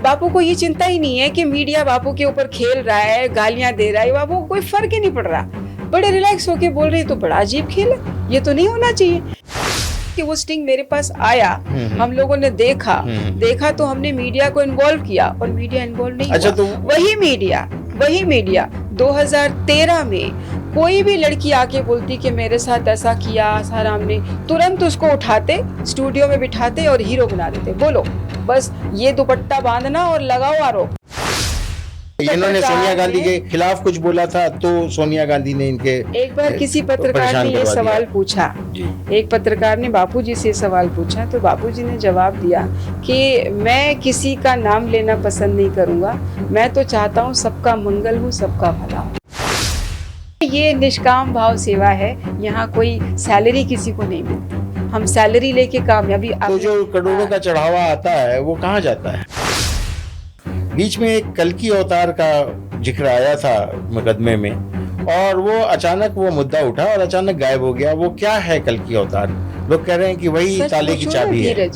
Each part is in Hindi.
बापू को ये चिंता ही नहीं है कि मीडिया बापू के ऊपर खेल रहा है, गालियां दे रहा है, बापू को कोई फर्क ही नहीं पड़ रहा, बड़े रिलैक्स होके बोल रहे, तो बड़ा अजीब खेल है, ये तो नहीं होना चाहिए। कि वो स्टिंग मेरे पास आया, हम लोगों ने देखा तो हमने मीडिया को इन्वॉल्व किया और मीडिया इन्वॉल्व नहीं हुआ। तो वही मीडिया 2013 में कोई भी लड़की आके बोलती कि मेरे साथ ऐसा किया आसाराम ने, तुरंत उसको उठाते, स्टूडियो में बिठाते और हीरो बना देते। बोलो बस ये दुपट्टा बांधना और लगाओ आरोप। इन्होंने सोनिया गांधी के खिलाफ कुछ बोला था तो सोनिया गांधी ने इनके एक बार किसी पत्रकार ने ये सवाल पूछा, एक पत्रकार ने बापूजी से सवाल पूछा तो बापूजी ने जवाब दिया कि मैं किसी का नाम लेना पसंद नहीं करूंगा, मैं तो चाहता हूँ सबका मंगल हो, सबका भला हो। ये निष्काम भाव सेवा है, यहाँ कोई सैलरी किसी को नहीं मिलती, हम सैलरी लेके कामयाबी। तो जो करोड़ों का चढ़ावा आता है वो कहाँ जाता है? बीच में एक कल्कि अवतार का जिक्र आया था मुकदमे में और वो अचानक वो मुद्दा उठा और अचानक गायब हो गया। वो क्या है कल्कि अवतार? लोग कह रहे हैं कि वही ताले की चाबी है।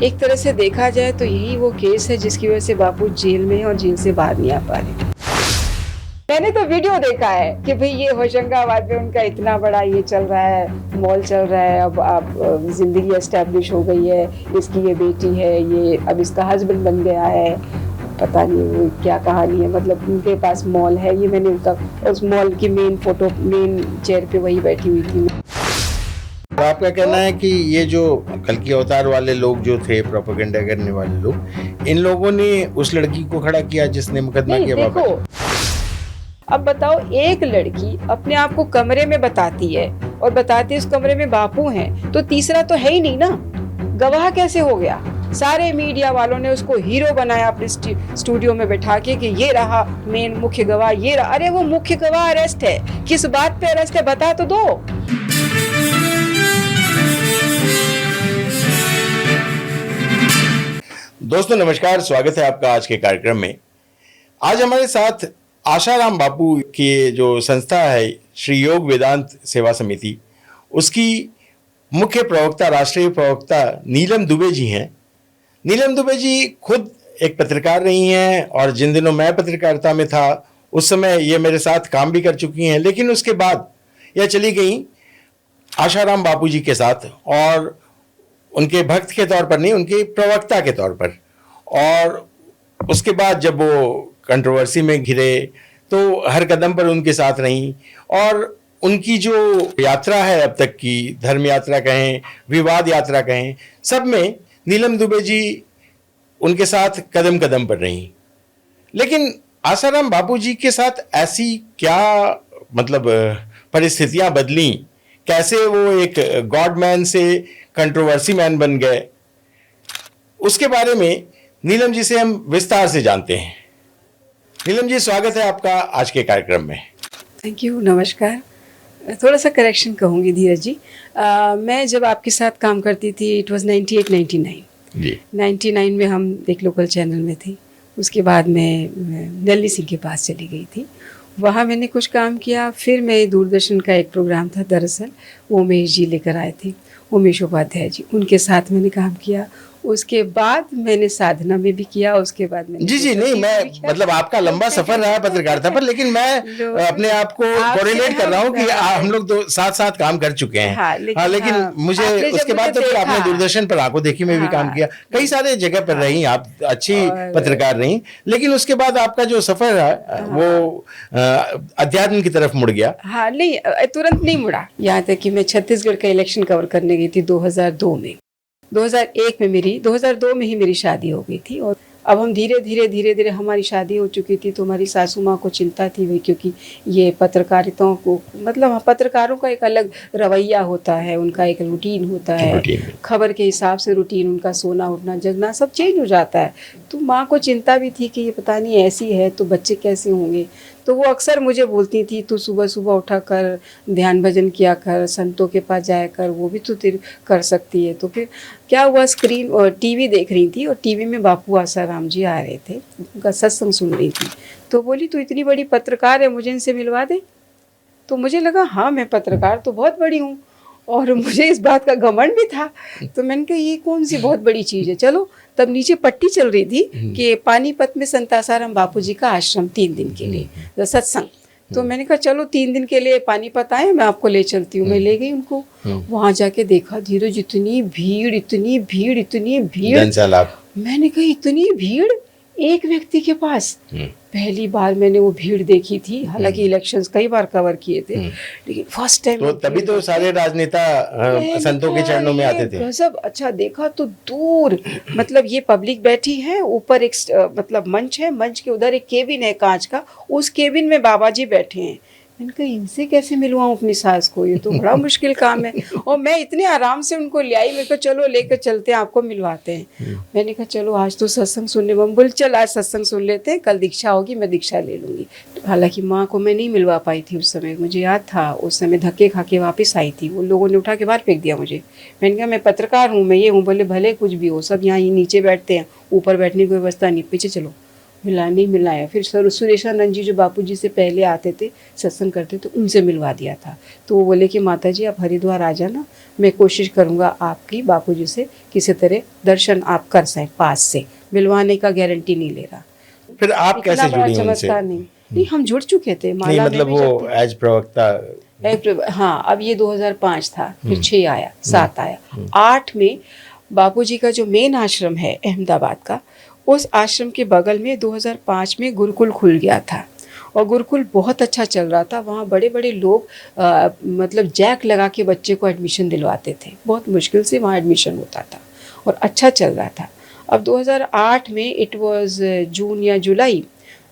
एक तरह से देखा जाए तो यही वो केस है जिसकी वजह से बापू जेल में है और जेल से बाहर नहीं आ पा रहे। मैंने तो वीडियो देखा है कि भाई ये होशंगाबाद में उनका इतना बड़ा ये चल रहा है, मॉल चल रहा है, अब जिंदगी एस्टेब्लिश हो गई है, इसकी ये बेटी है, ये अब इसका हस्बैंड बन गया है, पता नहीं वो क्या कहानी है, मतलब उनके पास मॉल है। ये मैंने उनका उस मॉल की मेन चेयर पे वही बैठी हुई थी। तो आपका कहना है कि ये जो कल्कि अवतार वाले लोग जो थे, प्रोपेगेंडा करने वाले लोग, इन लोगों ने उस लड़की को खड़ा किया जिसने मुकदमा किया? देखो अब बताओ, एक लड़की अपने आप को कमरे में बताती है और बताती है उस कमरे में बापू हैं, तो तीसरा तो है ही नहीं ना, गवाह कैसे हो गया? सारे मीडिया वालों ने उसको हीरो बनाया अपने स्टूडियो में बैठा के कि ये रहा मेन मुख्य गवाह, ये रहा। अरे वो मुख्य गवाह अरेस्ट है, किस बात पे अरेस्ट है बता तो दो। दोस्तों नमस्कार, स्वागत है आपका आज के कार्यक्रम में। आज हमारे साथ आशाराम बापू की जो संस्था है श्री योग वेदांत सेवा समिति, उसकी मुख्य प्रवक्ता, राष्ट्रीय प्रवक्ता नीलम दुबे जी हैं। नीलम दुबे जी खुद एक पत्रकार रही हैं और जिन दिनों मैं पत्रकारिता में था उस समय ये मेरे साथ काम भी कर चुकी हैं, लेकिन उसके बाद यह चली गई आशाराम बापू जी के साथ, और उनके भक्त के तौर पर नहीं, उनके प्रवक्ता के तौर पर। और उसके बाद जब वो कंट्रोवर्सी में घिरे तो हर कदम पर उनके साथ रहीं, और उनकी जो यात्रा है अब तक की, धर्म यात्रा कहें, विवाद यात्रा कहें, सब में नीलम दुबे जी उनके साथ कदम कदम पर रहीं। लेकिन आसाराम बापू जी के साथ ऐसी क्या मतलब परिस्थितियां बदली, कैसे वो एक गॉड मैन से कंट्रोवर्सी मैन बन गए, उसके बारे में नीलम जी से हम विस्तार से जानते हैं। नीलम जी, स्वागत है आपका आज के कार्यक्रम में। थैंक यू, नमस्कार। थोड़ा सा करेक्शन कहूँगी धीरज जी, मैं जब आपके साथ काम करती थी इट वाज 98-99 जी। 99 में हम एक लोकल चैनल में थे, उसके बाद मैं दिल्ली सिंह के पास चली गई थी, वहाँ मैंने कुछ काम किया। फिर मैं दूरदर्शन का एक प्रोग्राम था, दरअसल वो उमेश जी लेकर आए थे, उमेश उपाध्याय जी, उनके साथ मैंने काम किया। उसके बाद मैंने साधना में भी किया, उसके बाद मैंने जी नहीं, मैं मतलब आपका लंबा सफर रहा है पत्रकारिता पर, लेकिन मैं अपने आप को कोरिलेट कर रहा हूँ कि हम लोग तो साथ साथ काम कर चुके हैं। हाँ, लेकिन मुझे उसके बाद तो फिर आपने दूरदर्शन पर आंखों देखी में भी काम किया, कई सारे जगह पर रही, आप अच्छी पत्रकार रही, लेकिन उसके बाद आपका जो सफर है वो अध्यात्म की तरफ मुड़ गया। हाँ, नहीं तुरंत नहीं मुड़ा, यहाँ तक कि मैं छत्तीसगढ़ का इलेक्शन कवर करने गई थी 2002 में। 2001 में 2002 में ही मेरी शादी हो गई थी, और अब हम धीरे धीरे हमारी शादी हो चुकी थी, तो हमारी सासू माँ को चिंता थी भाई, क्योंकि ये पत्रकारिताओं को मतलब पत्रकारों का एक अलग रवैया होता है, उनका एक रूटीन होता है, खबर के हिसाब से रूटीन, उनका सोना उठना जगना सब चेंज हो जाता है। तो माँ को चिंता भी थी कि ये पता नहीं ऐसी है तो बच्चे कैसे होंगे। तो वो अक्सर मुझे बोलती थी, तू सुबह सुबह उठा कर ध्यान भजन किया कर, संतों के पास जाया कर, वो भी तू कर सकती है। तो फिर क्या हुआ, स्क्रीन और टीवी देख रही थी, और टीवी में बापू आसाराम जी आ रहे थे, उनका सत्संग सुन रही थी। तो बोली तू इतनी बड़ी पत्रकार है, मुझे इनसे मिलवा दे। तो मुझे लगा हाँ, मैं पत्रकार तो बहुत बड़ी हूँ, और मुझे इस बात का घमंड भी था। तो मैंने कहा ये कौन सी बहुत बड़ी चीज़ है। चलो, तब नीचे पट्टी चल रही थी कि पानीपत में संत आसाराम बापू जी का आश्रम 3 दिन के लिए सत्संग। तो मैंने कहा चलो 3 दिन के लिए पानीपत आए, मैं आपको ले चलती हूँ। मैं ले गई उनको। वहाँ जाके देखा धीरज, इतनी भीड़, इतनी भीड़, इतनी भीड़। मैंने कहा इतनी भीड़ एक व्यक्ति के पास। पहली बार मैंने वो भीड़ देखी थी। हालांकि इलेक्शंस कई बार कवर किए थे, लेकिन फर्स्ट टाइम। तो तभी तो सारे राजनेता संतों के चरणों में आते थे। गजब। अच्छा देखा तो दूर, मतलब ये पब्लिक बैठी है, ऊपर एक मतलब मंच है, मंच के उधर एक केबिन है कांच का, उस केबिन में बाबा जी बैठे हैं। मैंने कहा इनसे कैसे मिलवाऊं अपनी सास को, ये तो बड़ा मुश्किल काम है। और मैं इतने आराम से उनको ले आई। मेरे को चलो लेकर चलते हैं, आपको मिलवाते हैं। मैंने कहा चलो आज तो सत्संग सुनने, मम बोल चल आज सत्संग सुन लेते हैं, कल दीक्षा होगी, मैं दीक्षा ले लूँगी। हालांकि माँ को मैं नहीं मिलवा पाई थी उस समय। मुझे याद था उस समय धक्के खा के वापस आई थी। उन लोगों ने उठा के बाहर फेंक दिया मुझे। मैंने कहा मैं पत्रकार हूँ, मैं ये हूँ। बोले भले कुछ भी हो, सब यहाँ नीचे बैठते हैं, ऊपर बैठने की व्यवस्था नहीं, पीछे चलो। मिलाया। फिर सर सुरेशानंद जी जो बापूजी से पहले आते थे, सत्संग करते थे, उनसे मिलवा दिया था। तो वो बोले कि माता जी आप हरिद्वार आ जाना, मैं कोशिश करूँगा आपकी बापूजी से किसी तरह दर्शन आप कर सकें पास से। मिलवाने का गारंटी नहीं ले रहा। फिर आप कैसे जुड़ी उनसे? चमत्कार नहीं, हम जुड़ चुके थे। नहीं मतलब वो एज प्रवक्ता। हाँ, अब ये 2005 था, फिर 6 आया, 7 आया, 8 में बापूजी का जो मेन आश्रम है अहमदाबाद का, उस आश्रम के बगल में 2005 में गुरुकुल खुल गया था। और गुरुकुल बहुत अच्छा चल रहा था। वहाँ बड़े बड़े लोग मतलब जैक लगा के बच्चे को एडमिशन दिलवाते थे। बहुत मुश्किल से वहाँ एडमिशन होता था और अच्छा चल रहा था। अब 2008 में इट वाज जून या जुलाई,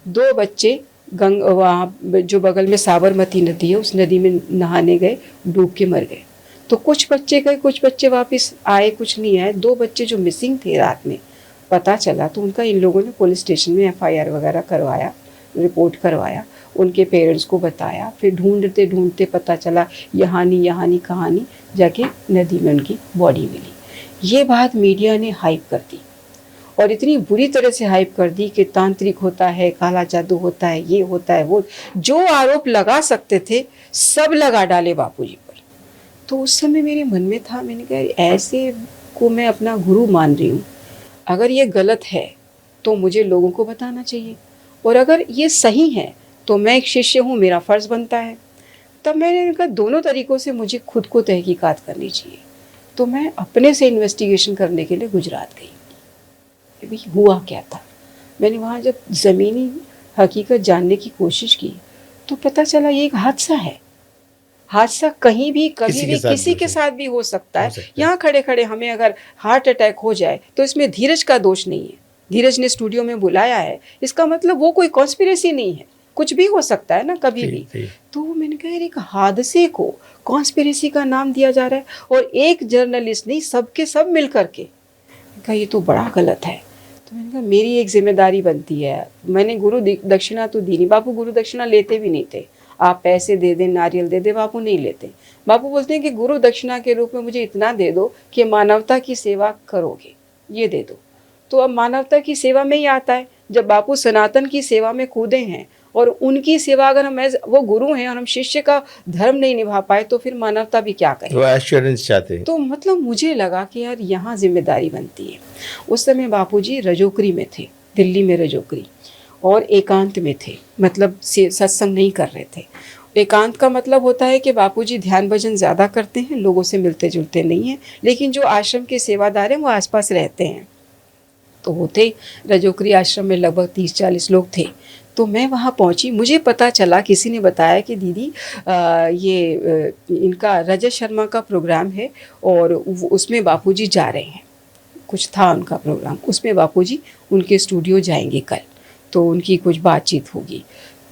2 बच्चे वहाँ जो बगल में साबरमती नदी है, उस नदी में नहाने गए, डूब के मर गए। तो कुछ बच्चे गए, कुछ बच्चे वापस आए, कुछ नहीं आए। 2 बच्चे जो मिसिंग थे रात में पता चला, तो उनका इन लोगों ने पुलिस स्टेशन में FIR वगैरह करवाया, रिपोर्ट करवाया, उनके पेरेंट्स को बताया। फिर ढूंढते ढूंढते पता चला यहाँ नहीं कहानी, जाके नदी में उनकी बॉडी मिली। ये बात मीडिया ने हाइप कर दी और इतनी बुरी तरह से हाइप कर दी कि तांत्रिक होता है, काला जादू होता है, ये होता है, वो जो आरोप लगा सकते थे सब लगा डाले बापूजी पर। तो उस समय मेरे मन में था, मैंने कहा ऐसे को मैं अपना गुरु मान रही हूँ, अगर ये गलत है तो मुझे लोगों को बताना चाहिए, और अगर ये सही है तो मैं एक शिष्य हूँ, मेरा फ़र्ज़ बनता है। तब मैंने कहा दोनों तरीक़ों से मुझे खुद को तहकीकात करनी चाहिए। तो मैं अपने से इन्वेस्टिगेशन करने के लिए गुजरात गई। भाई हुआ क्या था। मैंने वहाँ जब ज़मीनी हकीकत जानने की कोशिश की तो पता चला ये एक हादसा है। हादसा कहीं भी कभी भी किसी के साथ भी हो सकता है। यहाँ खड़े खड़े हमें अगर हार्ट अटैक हो जाए तो इसमें धीरज का दोष नहीं है। धीरज ने स्टूडियो में बुलाया है, इसका मतलब वो कोई कॉन्स्पिरेसी नहीं है, कुछ भी हो सकता है ना कभी भी। तो मैंने कहा एक हादसे को कॉन्स्पिरेसी का नाम दिया जा रहा है, और एक जर्नलिस्ट नहीं सबके सब मिल करके। कहा ये तो बड़ा गलत है। तो मैंने कहा मेरी एक जिम्मेदारी बनती है। मैंने गुरु दक्षिणा तो दी नहीं, बापू गुरु दक्षिणा लेते भी नहीं थे। आप पैसे दे दें, नारियल दे दे, बापू नहीं लेते। बापू बोलते हैं कि गुरु दक्षिणा के रूप में मुझे इतना दे दो कि मानवता की सेवा करोगे, ये दे दो। तो अब मानवता की सेवा में ही आता है, जब बापू सनातन की सेवा में कूदे हैं और उनकी सेवा अगर हम वो गुरु हैं और हम शिष्य का धर्म नहीं निभा पाए तो फिर मानवता भी क्या करे। वो एश्योरेंस चाहते हैं। तो मतलब मुझे लगा कि यार यहाँ जिम्मेदारी बनती है। उस समय बापूजी रजोकरी में थे, दिल्ली में रजोकरी, और एकांत में थे, मतलब सत्संग नहीं कर रहे थे। एकांत का मतलब होता है कि बापूजी ध्यान भजन ज़्यादा करते हैं, लोगों से मिलते जुलते नहीं हैं, लेकिन जो आश्रम के सेवादार हैं वो आसपास रहते हैं। तो वो थे रजोकरी आश्रम में लगभग 30-40 लोग थे। तो मैं वहाँ पहुँची, मुझे पता चला, किसी ने बताया कि दीदी इनका रजत शर्मा का प्रोग्राम है और उसमें बापूजी जा रहे हैं। कुछ था उनका प्रोग्राम, उसमें बापूजी उनके स्टूडियो जाएंगे कल, तो उनकी कुछ बातचीत होगी।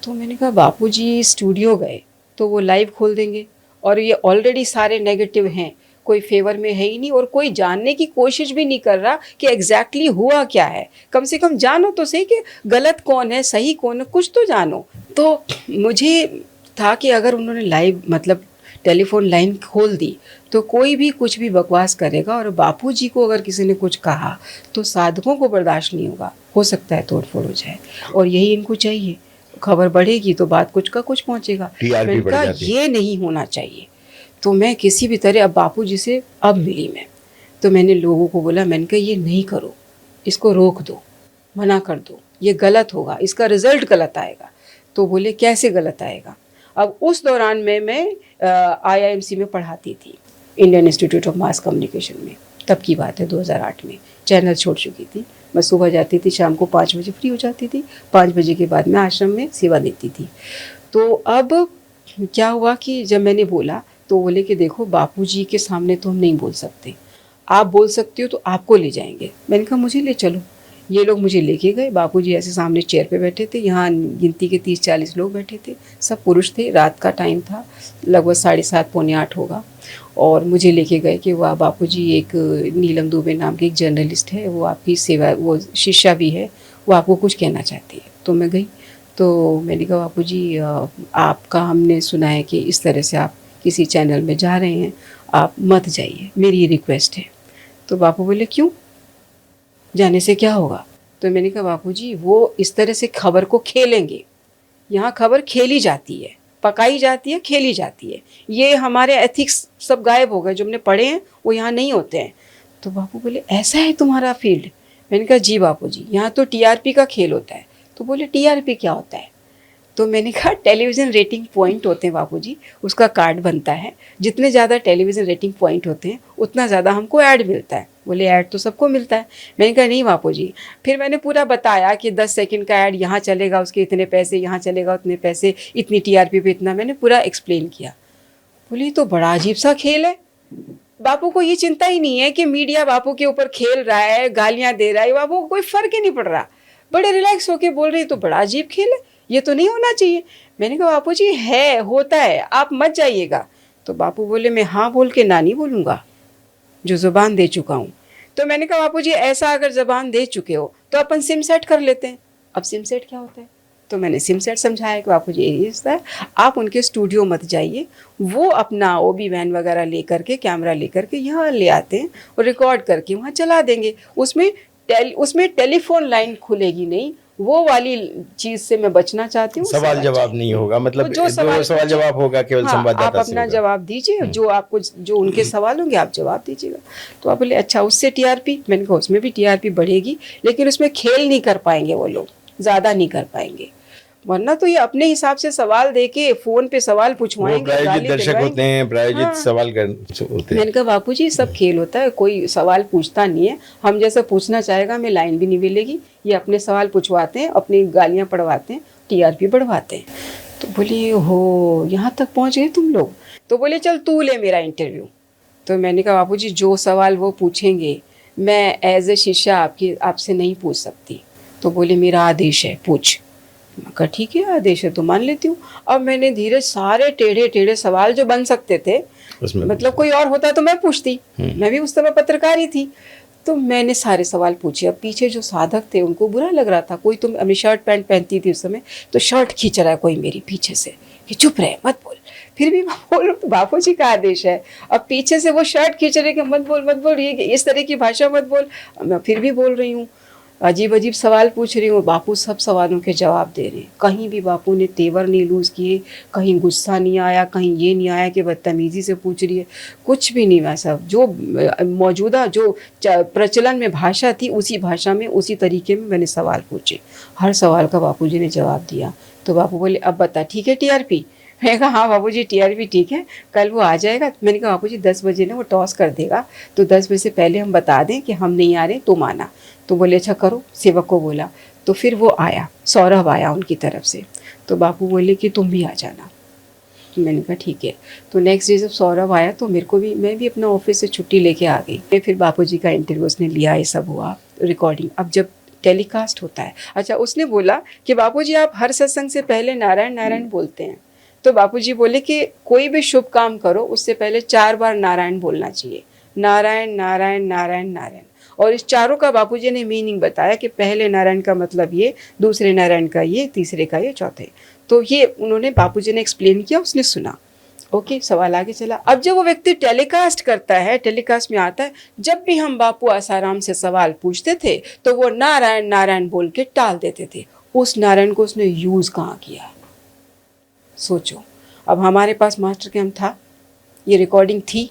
तो मैंने कहा बापूजी स्टूडियो गए तो वो लाइव खोल देंगे, और ये ऑलरेडी सारे नेगेटिव हैं, कोई फेवर में है ही नहीं, और कोई जानने की कोशिश भी नहीं कर रहा कि एग्जैक्टली हुआ क्या है। कम से कम जानो तो सही कि गलत कौन है, सही कौन है, कुछ तो जानो। तो मुझे था कि अगर उन्होंने लाइव मतलब टेलीफोन लाइन खोल दी तो कोई भी कुछ भी बकवास करेगा, और बापूजी को अगर किसी ने कुछ कहा तो साधकों को बर्दाश्त नहीं होगा, हो सकता है तोड़ फोड़ हो जाए, और यही इनको चाहिए। खबर बढ़ेगी तो बात कुछ का कुछ पहुंचेगा। मैंने कहा ये नहीं होना चाहिए। तो मैं किसी भी तरह अब बापूजी से अब मिली मैं, तो मैंने लोगों को बोला, मैंने कहा ये नहीं करो, इसको रोक दो, मना कर दो, ये गलत होगा, इसका रिजल्ट गलत आएगा। तो बोले कैसे गलत आएगा? अब उस दौरान में मैं IIMC में पढ़ाती थी, Indian institute of mass communication में। तब की बात है 2008 में, चैनल छोड़ चुकी थी। मैं सुबह जाती थी, शाम को 5 बजे फ्री हो जाती थी। 5 बजे के बाद मैं आश्रम में सेवा देती थी। तो अब क्या हुआ कि जब मैंने बोला तो बोले कि देखो बापूजी के सामने तो हम नहीं बोल सकते, आप बोल सकते हो तो आपको ले जाएंगे। मैंने कहा मुझे ले चलो। ये लोग मुझे लेके गए। बापूजी ऐसे सामने चेयर पे बैठे थे, यहाँ गिनती के 30-40 लोग बैठे थे, सब पुरुष थे। रात का टाइम था, लगभग 7:30 पौने 8 होगा। और मुझे लेके गए कि वाह बापूजी, एक नीलम दुबे नाम के एक जर्नलिस्ट है, वो आपकी सेवा, वो शिष्या भी है, वो आपको कुछ कहना चाहती है। तो मैं गई, तो मैंने कहा बापूजी आपका हमने सुना है कि इस तरह से आप किसी चैनल में जा रहे हैं, आप मत जाइए, मेरी रिक्वेस्ट है। तो बापू बोले क्यों, जाने से क्या होगा? तो मैंने कहा बापूजी वो इस तरह से खबर को खेलेंगे, यहाँ खबर खेली जाती है, पकाई जाती है, खेली जाती है। ये हमारे एथिक्स सब गायब हो गए, जो हमने पढ़े हैं वो यहाँ नहीं होते हैं। तो बापू बोले ऐसा है तुम्हारा फील्ड? मैंने कहा जी बापूजी, यहाँ तो TRP का खेल होता है। तो बोले TRP क्या होता है? तो मैंने कहा टेलीविज़न रेटिंग पॉइंट होते हैं बापूजी, उसका कार्ड बनता है। जितने ज़्यादा टेलीविज़न रेटिंग पॉइंट होते हैं उतना ज़्यादा हमको ऐड मिलता है। बोले ऐड तो सबको मिलता है। मैंने कहा नहीं बापूजी। फिर मैंने पूरा बताया कि 10 सेकंड का ऐड यहाँ चलेगा, उसके इतने पैसे, यहाँ चलेगा उतने पैसे, इतनी TRP पे इतना, मैंने पूरा एक्सप्लेन किया। बोली तो बड़ा अजीब सा खेल है, बापू को ये चिंता ही नहीं है कि मीडिया बापू के ऊपर खेल रहा है, गालियाँ दे रहा है, बापू को कोई फ़र्क ही नहीं पड़ रहा, बड़े रिलैक्स होके बोल रही, तो बड़ा अजीब खेल है, ये तो नहीं होना चाहिए। मैंने कहा बापू जी है, होता है, आप मत जाइएगा। तो बापू बोले मैं हाँ बोल के ना नहीं बोलूँगा, जो ज़ुबान दे चुका हूँ। तो मैंने कहा बापू जी ऐसा अगर ज़ुबान दे चुके हो तो अपन सिम सेट कर लेते हैं। अब सिम सेट क्या होता है? तो मैंने सिम सेट समझाया कि बापू जी यही होता है, आप उनके स्टूडियो मत जाइए, वो अपना OB वैन वगैरह ले करके, कैमरा ले करके यहाँ ले आते हैं और रिकॉर्ड करके वहाँ चला देंगे। उसमें टेलीफोन लाइन खुलेगी नहीं, वो वाली चीज से मैं बचना चाहती हूँ। सवाल जवाब नहीं होगा, मतलब जो सवाल जवाब होगा केवल संवाददाता आप अपना जवाब दीजिए, जो उनके सवाल होंगे आप जवाब दीजिएगा। तो आप बोले अच्छा उससे TRP? मैंने कहा उसमें भी TRP बढ़ेगी, लेकिन उसमें खेल नहीं कर पाएंगे वो लोग, ज़्यादा नहीं कर पाएंगे, वरना तो ये अपने हिसाब से सवाल देके फोन पे सवाल पूछवाएंगे, प्रायोजित दर्शक होते हैं, प्रायोजित सवाल होते हैं। मैंने कहा बापूजी सब खेल होता है, कोई सवाल पूछता नहीं है, हम जैसा पूछना चाहेगा हमें लाइन भी नहीं मिलेगी, ये अपने सवाल पूछवाते हैं, अपनी गालियाँ पढ़वाते हैं, TRP बढ़वाते हैं। तो बोली हो यहाँ तक पहुँच गए तुम लोग? तो बोले चल तू ले मेरा इंटरव्यू। तो मैंने कहा बापूजी जो सवाल वो पूछेंगे मैं एज ए शिष्या आपसे नहीं पूछ सकती। तो बोले मेरा आदेश है, पूछ। मैं कहा ठीक है आदेश है तो मान लेती हूँ। अब मैंने धीरे सारे टेढ़े टेढ़े सवाल जो बन सकते थे, मतलब कोई और होता तो मैं पूछती, मैं भी उस समय पत्रकार ही थी, तो मैंने सारे सवाल पूछे। अब पीछे जो साधक थे उनको बुरा लग रहा था, कोई तो अपनी शर्ट पैंट पहनती थी उस समय, तो शर्ट खींच रहा है कोई मेरी पीछे से कि चुप रहे मत बोल। फिर भी मैं बोल बापू जी का आदेश है, अब पीछे से वो शर्ट खींच रहे कि मत बोल, ये इस तरह की भाषा मत बोल। मैं फिर भी बोल रही हूँ, अजीब अजीब सवाल पूछ रही हूँ, बापू सब सवालों के जवाब दे रहे हैं। कहीं भी बापू ने तेवर नहीं लूज़ किए, कहीं गुस्सा नहीं आया, कहीं ये नहीं आया कि बदतमीज़ी से पूछ रही है, कुछ भी नहीं वैसा। जो मौजूदा जो प्रचलन में भाषा थी उसी भाषा में उसी तरीके में मैंने सवाल पूछे, हर सवाल का बापूजी ने जवाब दिया। तो बापू बोले अब बता ठीक है TRP? मैंने कहा हाँ बापूजी TRP ठीक है, कल वो आ जाएगा। मैंने कहा बापूजी 10 बजे ना वो टॉस कर देगा, तो 10 बजे से पहले हम बता दें कि हम नहीं आ रहे, तुम आना। तो बोले अच्छा करो, सेवक को बोला। तो फिर वो आया, सौरभ आया उनकी तरफ से, तो बापू बोले कि तुम भी आ जाना। तो मैंने कहा ठीक है। तो नेक्स्ट डे जब सौरभ आया तो मैं भी अपना ऑफिस से छुट्टी लेके आ गई। फिर बापूजी का इंटरव्यू उसने लिया, ये सब हुआ रिकॉर्डिंग। अब जब टेलीकास्ट होता है, अच्छा उसने बोला कि बापूजी आप हर सत्संग से पहले नारायण नारायण बोलते हैं। तो बापूजी बोले कि कोई भी शुभ काम करो उससे पहले 4 बार नारायण बोलना चाहिए, नारायण नारायण नारायण नारायण। और इस चारों का बापूजी ने मीनिंग बताया कि पहले नारायण का मतलब ये, दूसरे नारायण का ये, तीसरे का ये, चौथे। तो ये उन्होंने बापूजी ने एक्सप्लेन किया, उसने सुना। ओके, सवाल आगे चला। अब जब वो व्यक्ति टेलीकास्ट करता है, टेलीकास्ट में आता है, जब भी हम बापू आसाराम से सवाल पूछते थे तो वो नारायण नारायण बोल के टाल देते थे। उस नारायण को उसने यूज़ कहाँ किया? सोचो। अब हमारे पास मास्टर कैंप था, ये रिकॉर्डिंग थी।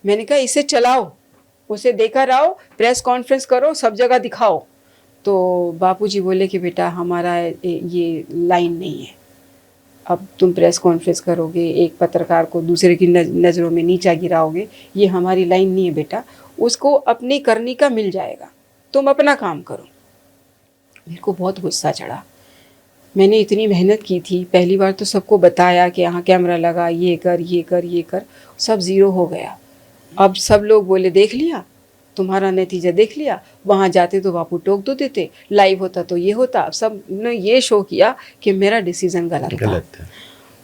मैंने कहा इसे चलाओ, उसे देखा रहो, प्रेस कॉन्फ्रेंस करो, सब जगह दिखाओ। तो बापूजी बोले कि बेटा हमारा ये लाइन नहीं है, अब तुम प्रेस कॉन्फ्रेंस करोगे, एक पत्रकार को दूसरे की नज़रों में नीचा गिराओगे, ये हमारी लाइन नहीं है बेटा, उसको अपनी करनी का मिल जाएगा, तुम अपना काम करो। मेरे को बहुत गुस्सा चढ़ा। मैंने इतनी मेहनत की थी, पहली बार तो सबको बताया कि यहाँ कैमरा लगा, ये कर ये कर ये कर, सब ज़ीरो हो गया। अब सब लोग बोले देख लिया, तुम्हारा नतीजा देख लिया, वहाँ जाते तो बापू टोक दो देते, लाइव होता तो ये होता। अब सब ने ये शो किया कि मेरा डिसीज़न गलत था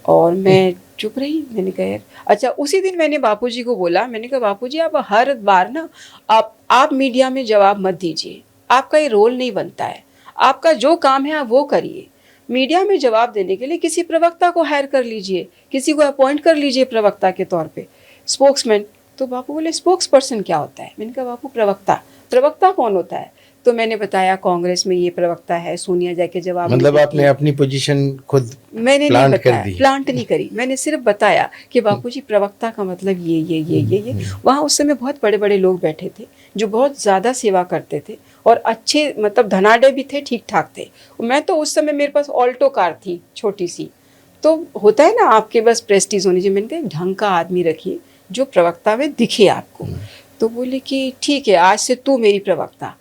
और मैं चुप रही। मैंने कहा यार, अच्छा उसी दिन मैंने बापूजी को बोला, मैंने कहा बापूजी आप हर बार ना आप मीडिया में जवाब मत दीजिए, आपका ये रोल नहीं बनता है, आपका जो काम है आप वो करिए। मीडिया में जवाब देने के लिए किसी प्रवक्ता को हायर कर लीजिए, किसी को अपॉइंट कर लीजिए प्रवक्ता के तौर पे, स्पोक्समैन। तो बापू बोले स्पोक्स पर्सन क्या होता है? मैंने कहा बापू प्रवक्ता कौन होता है? तो मैंने बताया कांग्रेस में ये प्रवक्ता है, सोनिया जाके जवाब मतलब आपने अपनी पोजीशन खुद मैंने प्लांट नहीं बताया, कर दी? प्लांट नहीं करी, मैंने सिर्फ बताया कि बापूजी प्रवक्ता का मतलब ये। वहाँ उस समय बहुत बड़े बड़े लोग बैठे थे जो बहुत ज़्यादा सेवा करते थे और अच्छे मतलब धनाढ़ भी थे, ठीक ठाक थे। मैं तो उस समय मेरे पास ऑल्टो कार थी छोटी सी, तो होता है ना आपके बस प्रेस्टीज होनी चाहिए। मैंने कहा ढंग का आदमी रखिए जो प्रवक्ता में दिखे आपको। तो बोले कि ठीक है आज से तू मेरी प्रवक्ता।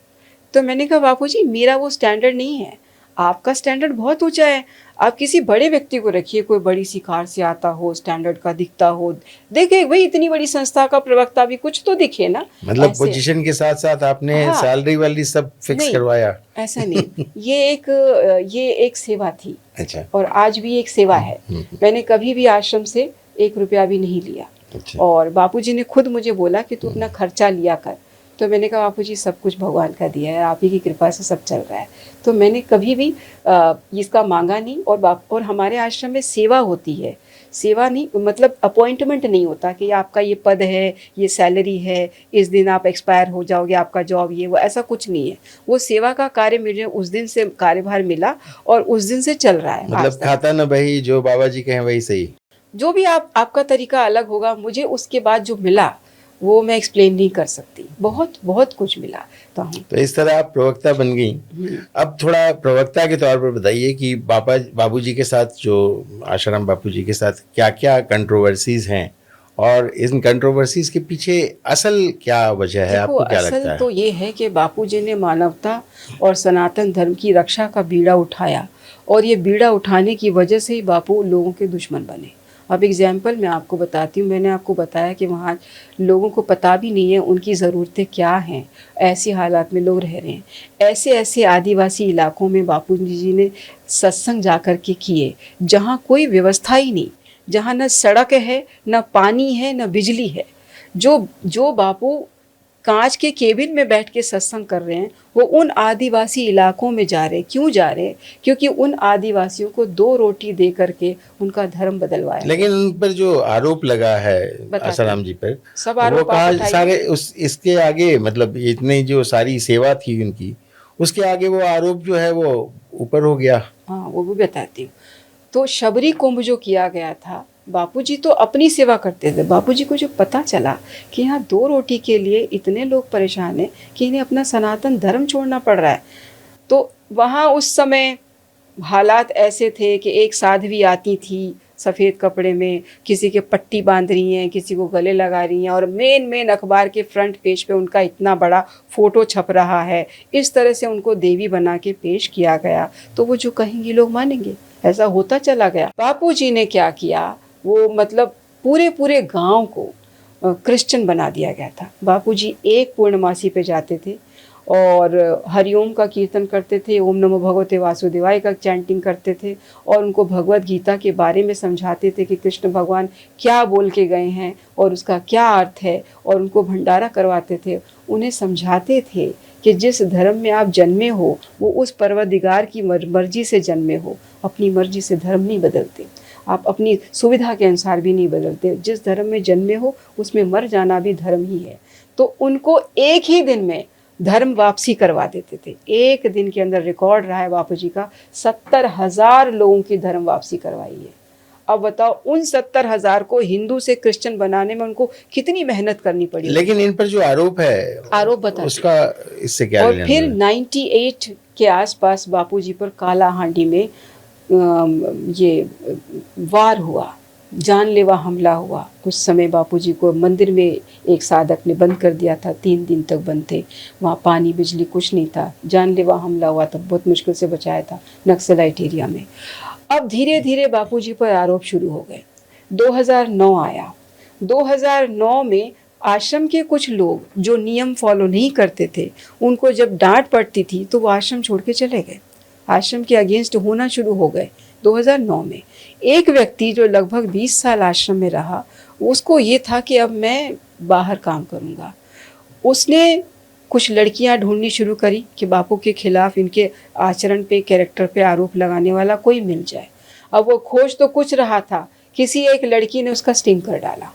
तो मैंने कहा बापूजी मेरा वो स्टैंडर्ड नहीं है, आपका स्टैंडर्ड बहुत ऊंचा है, आप किसी बड़े व्यक्ति को रखिए, कोई बड़ी सी कार से आता हो, स्टैंडर्ड का दिखता हो, देखे भाई इतनी बड़ी संस्था का प्रवक्ता भी कुछ तो दिखे ना। मतलब पोजीशन के साथ साथ आपने हाँ, सैलरी वाली सब फिक्स करवाया? ऐसा नहीं, ये एक सेवा थी। अच्छा। और आज भी एक सेवा है। मैंने कभी भी आश्रम से 1 रुपया भी नहीं लिया। अच्छा। और बापूजी ने खुद मुझे बोला कि तू अपना खर्चा लिया कर। तो मैंने कहा बापूजी सब कुछ भगवान का दिया है, आप ही की कृपा से सब चल रहा है। तो मैंने कभी भी इसका मांगा नहीं। और हमारे आश्रम में सेवा होती है, सेवा नहीं मतलब अपॉइंटमेंट नहीं होता कि आपका ये पद है, ये सैलरी है, इस दिन आप एक्सपायर हो जाओगे, आपका जॉब ये वो, ऐसा कुछ नहीं है। वो सेवा का कार्य मुझे उस दिन से कार्यभार मिला और उस दिन से चल रहा है। मतलब खाता न बही, जो बाबा जी कहें वही सही। जो भी आपका तरीका अलग होगा, मुझे उसके बाद जो मिला वो मैं एक्सप्लेन नहीं कर सकती, बहुत कुछ मिला। तो इस तरह आप प्रवक्ता बन गई। अब थोड़ा प्रवक्ता के तौर पर बताइए कि बाबूजी के साथ, जो आशाराम बापूजी के साथ क्या क्या कंट्रोवर्सीज हैं और इन कंट्रोवर्सीज के पीछे असल क्या वजह है, आपको क्या लगता है? असल तो ये है कि बापूजी ने मानवता और सनातन धर्म की रक्षा का बीड़ा उठाया और ये बीड़ा उठाने की वजह से ही बापू लोगों के दुश्मन बने। अब एग्जाम्पल मैं आपको बताती हूँ, मैंने आपको बताया कि वहाँ लोगों को पता भी नहीं है उनकी ज़रूरतें क्या हैं, ऐसी हालात में लोग रह रहे हैं। ऐसे आदिवासी इलाकों में बापू जी ने सत्संग जा कर के किए जहाँ कोई व्यवस्था ही नहीं, जहाँ न सड़क है, न पानी है, न बिजली है। जो बापू कांच के केबिन में बैठ के सत्संग कर रहे हैं, वो उन आदिवासी इलाकों में जा रहे। क्यों जा रहे? क्योंकि उन आदिवासियों को 2 रोटी दे करके उनका धर्म बदलवाया। लेकिन उन पर जो आरोप लगा है आसाराम जी पर, सब आरोप वो कहा सारे इसके आगे, मतलब इतनी जो सारी सेवा थी उनकी, उसके आगे वो आरोप जो है वो ऊपर हो गया। हाँ, वो भी बताती हूँ। तो शबरी कुंभ जो किया गया था, बापूजी तो अपनी सेवा करते थे। बापूजी को जो पता चला कि यहाँ 2 रोटी के लिए इतने लोग परेशान हैं कि इन्हें अपना सनातन धर्म छोड़ना पड़ रहा है, तो वहाँ उस समय हालात ऐसे थे कि एक साध्वी आती थी सफ़ेद कपड़े में, किसी के पट्टी बांध रही हैं, किसी को गले लगा रही हैं, और मेन अखबार के फ्रंट पेज पे उनका इतना बड़ा फ़ोटो छप रहा है। इस तरह से उनको देवी बना के पेश किया गया, तो वो जो कहेंगी लोग मानेंगे। ऐसा होता चला गया। बापूजी ने क्या किया, वो मतलब पूरे गांव को क्रिश्चियन बना दिया गया था। बापूजी एक पूर्णमासी पे जाते थे और हरिओम का कीर्तन करते थे, ओम नमो भगवते वासुदेवाय का चैंटिंग करते थे और उनको भगवत गीता के बारे में समझाते थे कि कृष्ण भगवान क्या बोल के गए हैं और उसका क्या अर्थ है, और उनको भंडारा करवाते थे। उन्हें समझाते थे कि जिस धर्म में आप जन्मे हो वो उस परवरदिगार की मर्जी से जन्मे हो, अपनी मर्जी से धर्म नहीं बदलते, आप अपनी सुविधा के अनुसार भी नहीं बदलते। जिस धर्म में जन्मे हो उसमें मर जाना भी धर्म ही है। तो उनको एक ही दिन में धर्म वापसी करवा देते थे। एक दिन के अंदर रिकॉर्ड रहा है बापूजी का, 70,000 लोगों की धर्म वापसी करवाई है। अब बताओ उन 70,000 को हिंदू से क्रिश्चियन बनाने में उनको कितनी मेहनत करनी पड़ी। लेकिन इन पर जो आरोप है, आरोप बता उसका इससे क्या और लेना फिर देना? 98 के आसपास बापूजी पर काला हांडी में ये वार हुआ, जानलेवा हमला हुआ। उस समय बापूजी को मंदिर में एक साधक ने बंद कर दिया था, 3 दिन तक बंद थे। वहाँ पानी बिजली कुछ नहीं था, जानलेवा हमला हुआ था, बहुत मुश्किल से बचाया था नक्सलाइट एरिया में। अब धीरे धीरे बापूजी पर आरोप शुरू हो गए। 2009 आया। 2009 में आश्रम के कुछ लोग जो नियम फॉलो नहीं करते थे, उनको जब डांट पड़ती थी तो वो आश्रम छोड़ के चले गए, आश्रम के अगेंस्ट होना शुरू हो गए। 2009 में एक व्यक्ति जो लगभग 20 साल आश्रम में रहा, उसको ये था कि अब मैं बाहर काम करूँगा। उसने कुछ लड़कियां ढूंढनी शुरू करी कि बापू के खिलाफ, इनके आचरण पे, कैरेक्टर पे आरोप लगाने वाला कोई मिल जाए। अब वो खोज तो कुछ रहा था, किसी एक लड़की ने उसका स्टिंग कर डाला।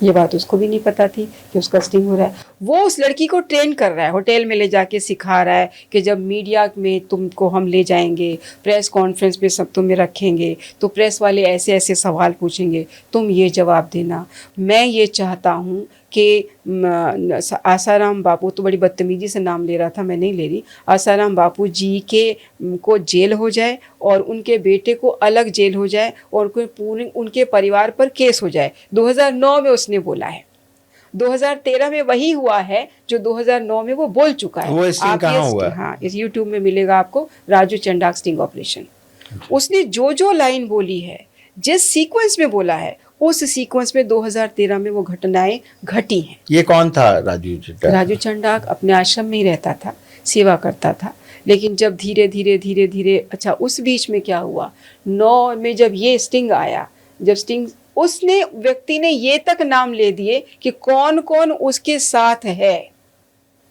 ये बात उसको भी नहीं पता थी कि उसका स्टिंग हो रहा है। वो उस लड़की को ट्रेन कर रहा है, होटल में ले जाके सिखा रहा है कि जब मीडिया में तुमको हम ले जाएंगे, प्रेस कॉन्फ्रेंस पे सब तुम्हें रखेंगे, तो प्रेस वाले ऐसे ऐसे सवाल पूछेंगे, तुम ये जवाब देना। मैं ये चाहता हूँ कि आसाराम बापू, तो बड़ी बदतमीजी से नाम ले रहा था, मैं नहीं ले रही, आसाराम बापू जी के को जेल हो जाए और उनके बेटे को अलग जेल हो जाए और पूरे उनके परिवार पर केस हो जाए। 2009 में उसने बोला है। 2013 में वही हुआ है जो 2009 में वो बोल चुका है। वो स्टिंग कहाँ हुआ? हाँ, इस YouTube में मिलेगा आपको, राजू चंडाक स्टिंग ऑपरेशन। उसने जो जो लाइन बोली है, जिस सीक्वेंस में बोला है, उस सीक्वेंस में 2013 में वो घटनाएं घटी हैं। ये कौन था राजू चंडाक? राजू चंडाक अपने आश्रम में ही रहता था, सेवा करता था। लेकिन जब धीरे धीरे अच्छा, उस बीच में क्या हुआ, 9 में जब ये स्टिंग आया, जब स्टिंग, उसने व्यक्ति ने ये तक नाम ले दिए कि कौन कौन उसके साथ है।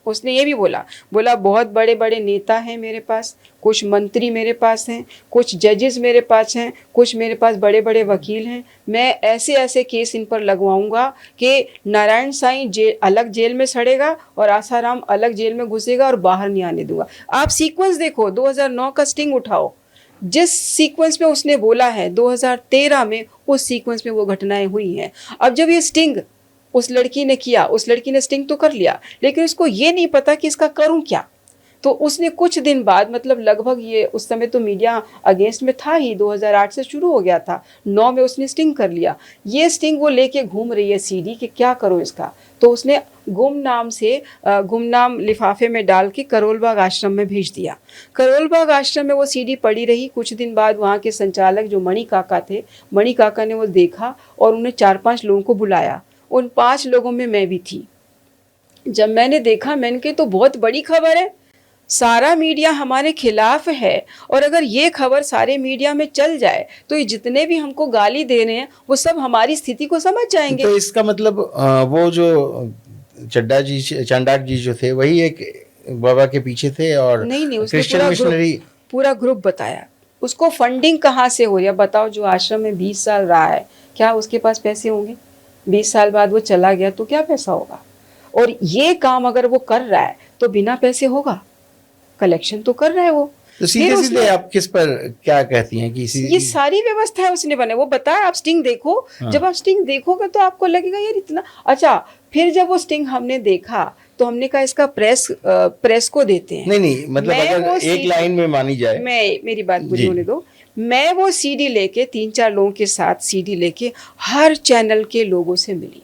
उसने ये भी बोला बहुत बड़े बड़े नेता हैं मेरे पास, कुछ मंत्री मेरे पास हैं, कुछ जजेस मेरे पास हैं, कुछ मेरे पास बड़े बड़े वकील हैं। मैं ऐसे ऐसे केस इन पर लगवाऊंगा कि नारायण साईं अलग जेल में सड़ेगा और आसाराम अलग जेल में घुसेगा और बाहर नहीं आने दूंगा। आप सीक्वेंस देखो, 2009 का स्टिंग उठाओ, जिस सीक्वेंस में उसने बोला है 2013 में उस सीक्वेंस में वो घटनाएं हुई हैं। अब जब ये स्टिंग उस लड़की ने किया, उस लड़की ने स्टिंग तो कर लिया, लेकिन उसको ये नहीं पता कि इसका करूं क्या। तो उसने कुछ दिन बाद, मतलब लगभग ये उस समय तो मीडिया अगेंस्ट में था ही, 2008 से शुरू हो गया था, 9 में उसने स्टिंग कर लिया। ये स्टिंग वो लेके घूम रही है सीडी कि क्या करो इसका। तो उसने गुमनाम लिफाफे में डाल के करोलबाग आश्रम में भेज दिया। करोलबाग आश्रम में वो सीडी पड़ी रही। कुछ दिन बाद वहाँ के संचालक जो मणि काका थे, मणि काका ने वो देखा और उन्हें 4-5 लोगों को बुलाया। उन 5 लोगों में मैं भी थी। जब मैंने देखा, मैंने कहा तो बहुत बड़ी खबर है, सारा मीडिया हमारे खिलाफ है, और अगर ये खबर सारे मीडिया में चल जाए तो ये जितने भी हमको गाली दे रहे हैं वो सब हमारी स्थिति को समझ जाएंगे। तो इसका मतलब वो जो चंडाक जी जो थे, वही एक बाबा के पीछे थे और नहीं, उसने क्रिश्चियन मिशनरी पूरा ग्रुप बताया। उसको फंडिंग कहाँ से हो रही है बताओ। जो आश्रम में 20 साल रहा है, क्या उसके पास पैसे होंगे? 20 साल बाद वो चला गया तो क्या पैसा होगा? और ये काम अगर वो कर रहा है तो बिना पैसे होगा? कलेक्शन तो कर रहा है वो। तो सीधे आप किस पर क्या कहती हैं कि ये सारी व्यवस्था है उसने बनाई। वो बताया, आप स्टिंग देखो। हाँ। जब आप स्टिंग देखोगे तो आपको लगेगा यार इतना अच्छा। फिर जब वो स्टिंग हमने देखा तो हमने कहा इसका प्रेस को देते हैं। नहीं, मतलब अगर एक लाइन में मानी जाए, मेरी बात पूरी होने दो। मैं वो सीडी लेके 3-4 लोगों के साथ सीडी लेके हर चैनल के लोगों से मिली,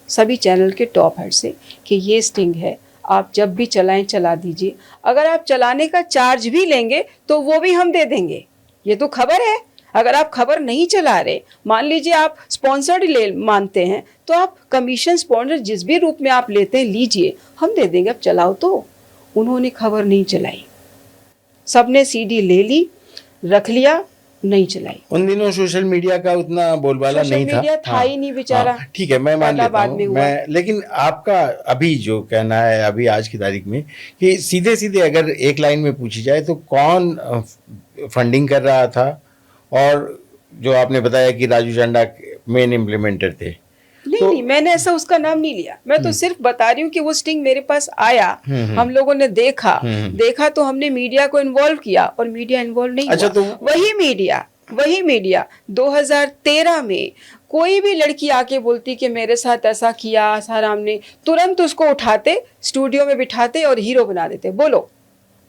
सभी चैनल के टॉप हेड से, कि ये स्टिंग है, आप जब भी चलाएं चला दीजिए। अगर आप चलाने का चार्ज भी लेंगे तो वो भी हम दे देंगे। ये तो खबर है। अगर आप खबर नहीं चला रहे, मान लीजिए आप स्पॉन्सर्ड ले मानते हैं, तो आप कमीशन स्पॉन्सर जिस भी रूप में आप लेते हैं लीजिए, हम दे देंगे, अब चलाओ। तो उन्होंने खबर नहीं चलाई, सबने सीडी ले ली, रख लिया, नहीं चलाई। उन दिनों सोशल मीडिया का उतना बोलबाला नहीं था। मीडिया था ही नहीं बेचारा। ठीक है, मैं मान लेता हूँ मैं, लेकिन आपका अभी जो कहना है अभी आज की तारीख में कि सीधे सीधे अगर एक लाइन में पूछी जाए तो कौन फंडिंग कर रहा था? और जो आपने बताया कि राजू चंडाक मेन इम्प्लीमेंटर थे। नहीं, मैंने ऐसा उसका नाम नहीं लिया। मैं तो सिर्फ बता रही हूँ कि वो स्टिंग मेरे पास आया, हम लोगों ने देखा तो हमने मीडिया को इन्वॉल्व किया और मीडिया इन्वॉल्व नहीं हुआ। तो वही मीडिया वही मीडिया 2013 में कोई भी लड़की आके बोलती कि मेरे साथ ऐसा किया आसाराम ने, तुरंत उसको उठाते, स्टूडियो में बिठाते और हीरो बना देते। बोलो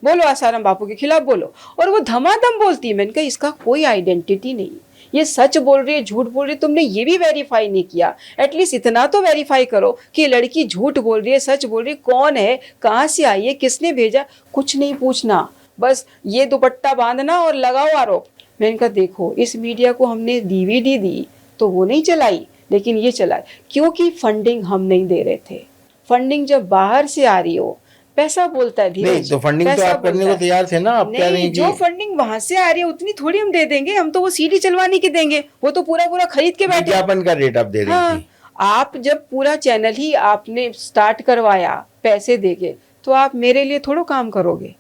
बोलो आसाराम बापू के खिलाफ बोलो, और वो धमाधम बोलती है। मैंने कहा इसका कोई आइडेंटिटी नहीं, ये सच बोल रही है झूठ बोल रही है, तुमने ये भी वेरीफाई नहीं किया। एटलीस्ट इतना तो वेरीफाई करो कि लड़की झूठ बोल रही है सच बोल रही है, कौन है, कहाँ से आई है, किसने भेजा, कुछ नहीं पूछना, बस ये दुपट्टा बांधना और लगाओ आरोप। मैंने कहा देखो इस मीडिया को हमने डीवीडी दी तो वो नहीं चलाई, लेकिन ये चलाए क्योंकि फंडिंग हम नहीं दे रहे थे। फंडिंग जब बाहर से आ रही हो, पैसा बोलता है धीरज, नहीं तो फंडिंग तो आप करने को तैयार थे ना, आप कह रहे हैं कि जो फंडिंग वहां से आ रही है उतनी थोड़ी हम दे देंगे, हम तो वो सीडी चलवाने की देंगे, वो तो पूरा पूरा खरीद के बैठे। विज्ञापन का रेट आप दे रही हाँ, थी। आप जब पूरा चैनल ही आपने स्टार्ट करवाया पैसे देके, तो आप मेरे लिए थोड़ा काम करोगे।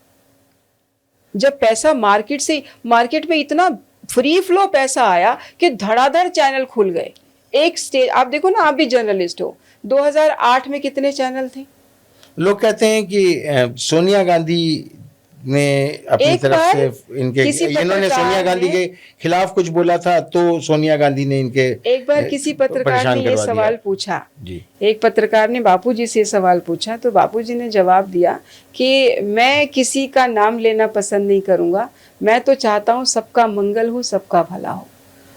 जब पैसा मार्केट में इतना फ्री फ्लो पैसा आया कि धड़ाधड़ चैनल खुल गए। एक स्टेज आप देखो ना, आप भी जर्नलिस्ट हो, 2008 में कितने चैनल थे? लोग कहते हैं कि सोनिया गांधी ने अपनी एक तरफ बार से इनके, किसी इन्होंने पत्रकार सोनिया गांधी ने- के खिलाफ कुछ बोला था तो सोनिया गांधी ने इनके एक बार किसी पत्रकार परेशान ने ये करवा सवाल दिया। पूछा, जी, एक पत्रकार ने बापूजी से सवाल पूछा, तो बापूजी ने जवाब दिया कि मैं किसी का नाम लेना पसंद नहीं करूंगा, मैं तो चाहता हूँ सबका मंगल हो, सबका भला हो।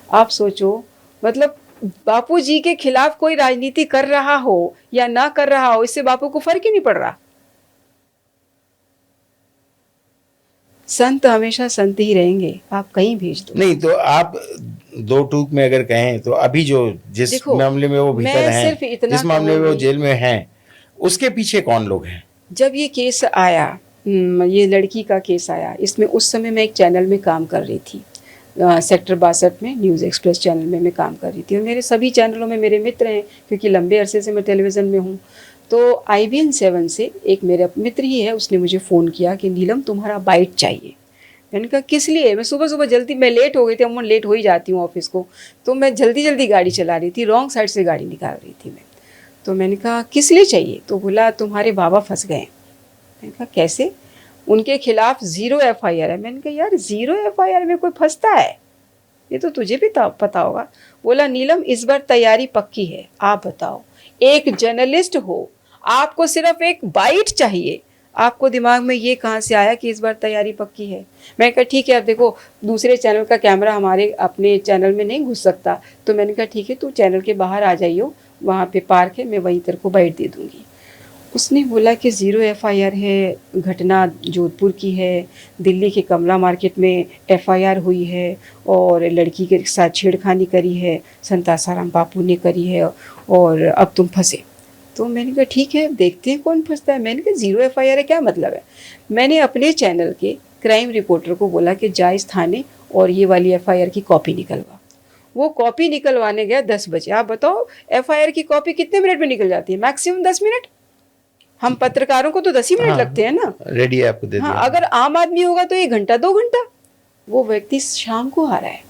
आप सोचो, मतलब बापूजी के खिलाफ कोई राजनीति कर रहा हो या ना कर रहा हो, इससे बापू को फर्क ही नहीं पड़ रहा। संत हमेशा संत ही रहेंगे, आप कहीं भेज दो। नहीं तो आप दो टूक में अगर कहें तो अभी जो जिस देखो, मामले में वो भीतर मैं सिर्फ हैं, इतना जिस मामले में वो कहूंगी, जेल में हैं, उसके पीछे कौन लोग हैं? जब ये केस आया, ये लड़की का केस आया, इसमें उस समय मैं एक चैनल में काम कर रही थी, सेक्टर 62 में न्यूज़ एक्सप्रेस चैनल में मैं काम कर रही थी, और मेरे सभी चैनलों में मेरे मित्र हैं क्योंकि लंबे अरसे से मैं टेलीविज़न में हूँ। तो IBN 7 से एक मेरे मित्र ही है, उसने मुझे फ़ोन किया कि नीलम तुम्हारा बाइट चाहिए। मैंने कहा किस लिए? मैं सुबह सुबह जल्दी, मैं लेट हो गई थी, अमूमन लेट हो ही जाती हूँ ऑफिस को, तो मैं जल्दी जल्दी गाड़ी चला रही थी, रॉन्ग साइड से गाड़ी निकाल रही थी मैं। तो मैंने कहा किस लिए चाहिए? तो बोला तुम्हारे बाबा फंस गए। मैंने कहा कैसे? उनके खिलाफ 0 FIR है। मैंने कहा यार 0 FIR में कोई फंसता है? ये तो तुझे भी पता होगा। बोला नीलम इस बार तैयारी पक्की है, आप बताओ, एक जर्नलिस्ट हो, आपको सिर्फ एक बाइट चाहिए, आपको दिमाग में ये कहाँ से आया कि इस बार तैयारी पक्की है? मैंने कहा ठीक है, अब देखो दूसरे चैनल का कैमरा हमारे अपने चैनल में नहीं घुस सकता, तो मैंने कहा ठीक है तू चैनल के बाहर आ जाइयो, वहाँ पे पार्क है, मैं वहीं तेरे को बाइट दे दूँगी। उसने बोला कि 0 FIR है, घटना जोधपुर की है, दिल्ली के कमला मार्केट में FIR हुई है और लड़की के साथ छेड़खानी करी है, संत आसाराम बापू ने करी है, और अब तुम फंसे। तो मैंने कहा ठीक है, देखते हैं कौन फंसता है। मैंने कहा 0 FIR है क्या मतलब है? मैंने अपने चैनल के क्राइम रिपोर्टर को बोला कि जा इस थाने और ये वाली FIR की कॉपी निकलवा। वो कॉपी निकलवाने गया 10 बजे। आप बताओ FIR की कॉपी कितने मिनट में निकल जाती है? Maximum 10 minute. हम पत्रकारों को तो 10 ही मिनट हाँ, लगते हैं ना। रेडी है आपको दे दिया। हाँ, अगर आम आदमी होगा तो 1 घंटा 2 घंटा। वो व्यक्ति शाम को आ रहा है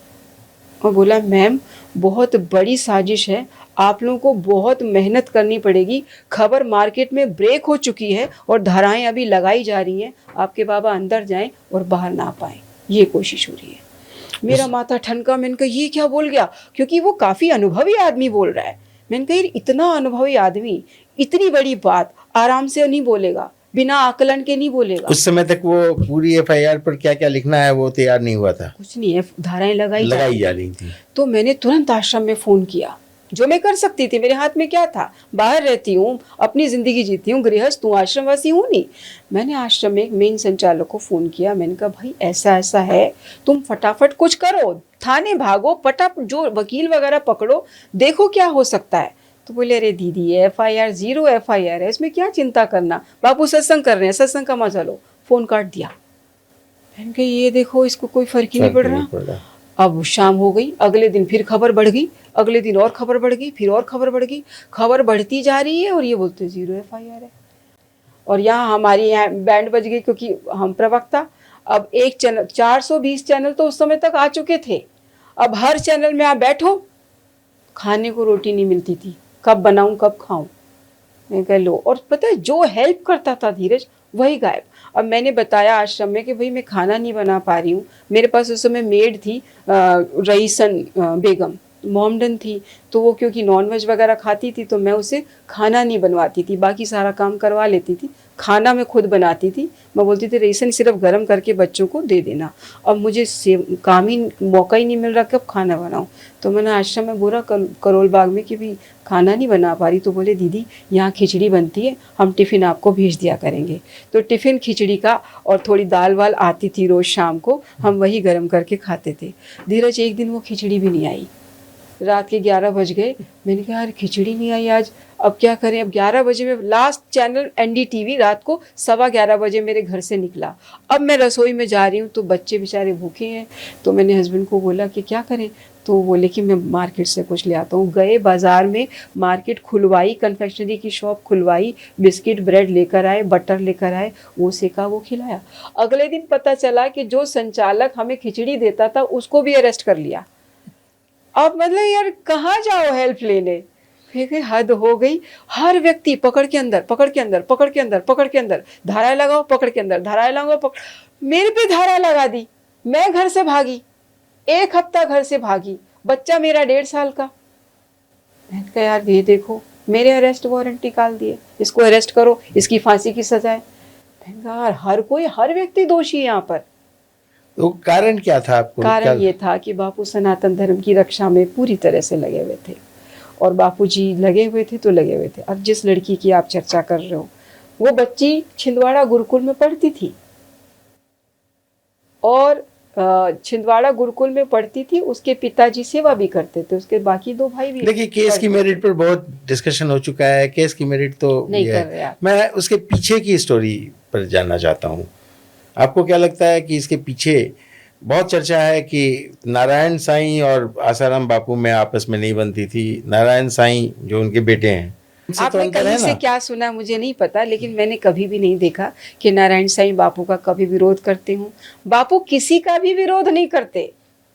और बोला मैम बहुत बड़ी साजिश है, आप लोगों को बहुत मेहनत करनी पड़ेगी, खबर मार्केट में ब्रेक हो चुकी है और धाराएं अभी लगाई जा रही हैं, आपके बाबा अंदर जाएं और बाहर ना पाएं, ये कोशिश हो रही है। मेरा माथा ठनका। मैंने कहा ये क्या बोल गया? क्योंकि वो काफ़ी अनुभवी आदमी बोल रहा है। मैंने कहा इतना अनुभवी आदमी इतनी बड़ी बात आराम से नहीं बोलेगा, बिना आकलन के नहीं बोलेगा। उस समय तक वो पूरी FIR पर क्या क्या लिखना है वो तैयार नहीं हुआ था, कुछ नहीं है, धाराएं लगाई जा रही थी। तो मैंने तुरंत आश्रम में फ़ोन किया, जो मैं कर सकती थी, मेरे हाथ में क्या था, बाहर रहती हूँ, अपनी ज़िंदगी जीती हूँ, गृहस्थ हूँ, आश्रमवासी हूँ नहीं। मैंने आश्रम में एक मेन संचालक को फ़ोन किया। मैंने कहा भाई ऐसा ऐसा है, तुम फटाफट कुछ करो, थाने भागो, फटाफट जो वकील वगैरह पकड़ो, देखो क्या हो सकता है। तो बोले अरे दीदी FIR 0 FIR है, इसमें क्या चिंता करना, बापू सत्संग कर रहे हैं, सत्संग का मजा लो। फ़ोन काट दिया। मैंने कहा ये देखो इसको कोई फ़र्क ही नहीं पड़ रहा। अब शाम हो गई, अगले दिन फिर खबर बढ़ गई, अगले दिन और खबर बढ़ गई, फिर और खबर बढ़ गई, खबर बढ़ती जा रही है और ये बोलते 0 FIR है। और यहाँ हमारी यहाँ बैंड बज गई क्योंकि हम प्रवक्ता, अब एक चैनल 420 चैनल तो उस समय तक आ चुके थे। अब हर चैनल में आप बैठो, खाने को रोटी नहीं मिलती थी, कब बनाऊं कब खाऊं। मैं कह लो, और पता है जो हेल्प करता था धीरज वही गायब। अब मैंने बताया आश्रम में कि भाई मैं खाना नहीं बना पा रही हूँ, मेरे पास उस समय मेड थी रईसन बेगम, मोमडन थी, तो वो क्योंकि नॉनवेज वगैरह खाती थी तो मैं उसे खाना नहीं बनवाती थी, बाकी सारा काम करवा लेती थी, खाना मैं खुद बनाती थी। मैं बोलती थी रईसन सिर्फ गर्म करके बच्चों को दे देना। अब मुझे काम ही मौका ही नहीं मिल रहा कब खाना बनाऊँ। तो मैंने आश्रम में बोला करोल बाग में कि भाई खाना नहीं बना पा रही, तो बोले दीदी यहाँ खिचड़ी बनती है, हम टिफ़िन आपको भेज दिया करेंगे। तो टिफ़िन खिचड़ी का और थोड़ी दाल वाल आती थी रोज़ शाम को, हम वही गर्म करके खाते थे। धीरज एक दिन वो खिचड़ी भी नहीं आई, रात के 11 बज गए। मैंने कहा यार खिचड़ी नहीं आई आज, अब क्या करें। अब 11 बजे में लास्ट चैनल NDTV रात को 11:15 बजे मेरे घर से निकला। अब मैं रसोई में जा रही हूँ तो बच्चे बेचारे भूखे हैं, तो मैंने हस्बैंड को बोला कि क्या करें, तो बोले कि मैं मार्केट से कुछ ले आता हूँ। गए बाज़ार में, मार्केट खुलवाई, कन्फेक्शनरी की शॉप खुलवाई, बिस्किट ब्रेड लेकर आए, बटर लेकर आए, वो सेका वो खिलाया। अगले दिन पता चला कि जो संचालक हमें खिचड़ी देता था उसको भी अरेस्ट कर लिया। अब मतलब यार कहाँ जाओ हेल्प लेने, फिर हद हो गई। हर व्यक्ति पकड़ के अंदर, पकड़ के अंदर, पकड़ के अंदर, पकड़ के अंदर, धारा लगाओ, पकड़ के अंदर, धारा लगाओ, मेरे पे धारा लगा दी। मैं घर से भागी, 1 हफ्ता घर से भागी, बच्चा मेरा 1.5 साल का। मैंने कहा यार ये देखो मेरे अरेस्ट वारंट निकाल दिए, इसको अरेस्ट करो, इसकी फांसी की सजा है। मैंने कहा यार हर व्यक्ति दोषी है यहाँ पर। तो कारण क्या था आपको? कारण ये था कि बापू सनातन धर्म की रक्षा में पूरी तरह से लगे हुए थे, और बापू जी लगे हुए थे तो लगे हुए थे। अब जिस लड़की की आप चर्चा कर रहे हो, वो बच्ची छिंदवाड़ा गुरुकुल में पढ़ती थी, और छिंदवाड़ा गुरुकुल में पढ़ती थी, उसके पिताजी सेवा भी करते थे, उसके बाकी 2 भाई भी। देखिए केस की मेरिट पर बहुत डिस्कशन हो चुका है, केस की मेरिट तो नहीं ये कर रहे आप। मैं उसके पीछे की स्टोरी पर जानना चाहता हूँ। आपको क्या लगता है कि इसके पीछे बहुत चर्चा है कि नारायण साईं और आसाराम बापू में आपस में नहीं बनती थी, नारायण साईं जो उनके बेटे हैं उनसे तो आपने अंतर है कहीं से ना? क्या सुना मुझे नहीं पता, लेकिन मैंने कभी भी नहीं देखा कि नारायण साईं बापू का कभी विरोध करते हूँ। बापू किसी का भी विरोध नहीं करते।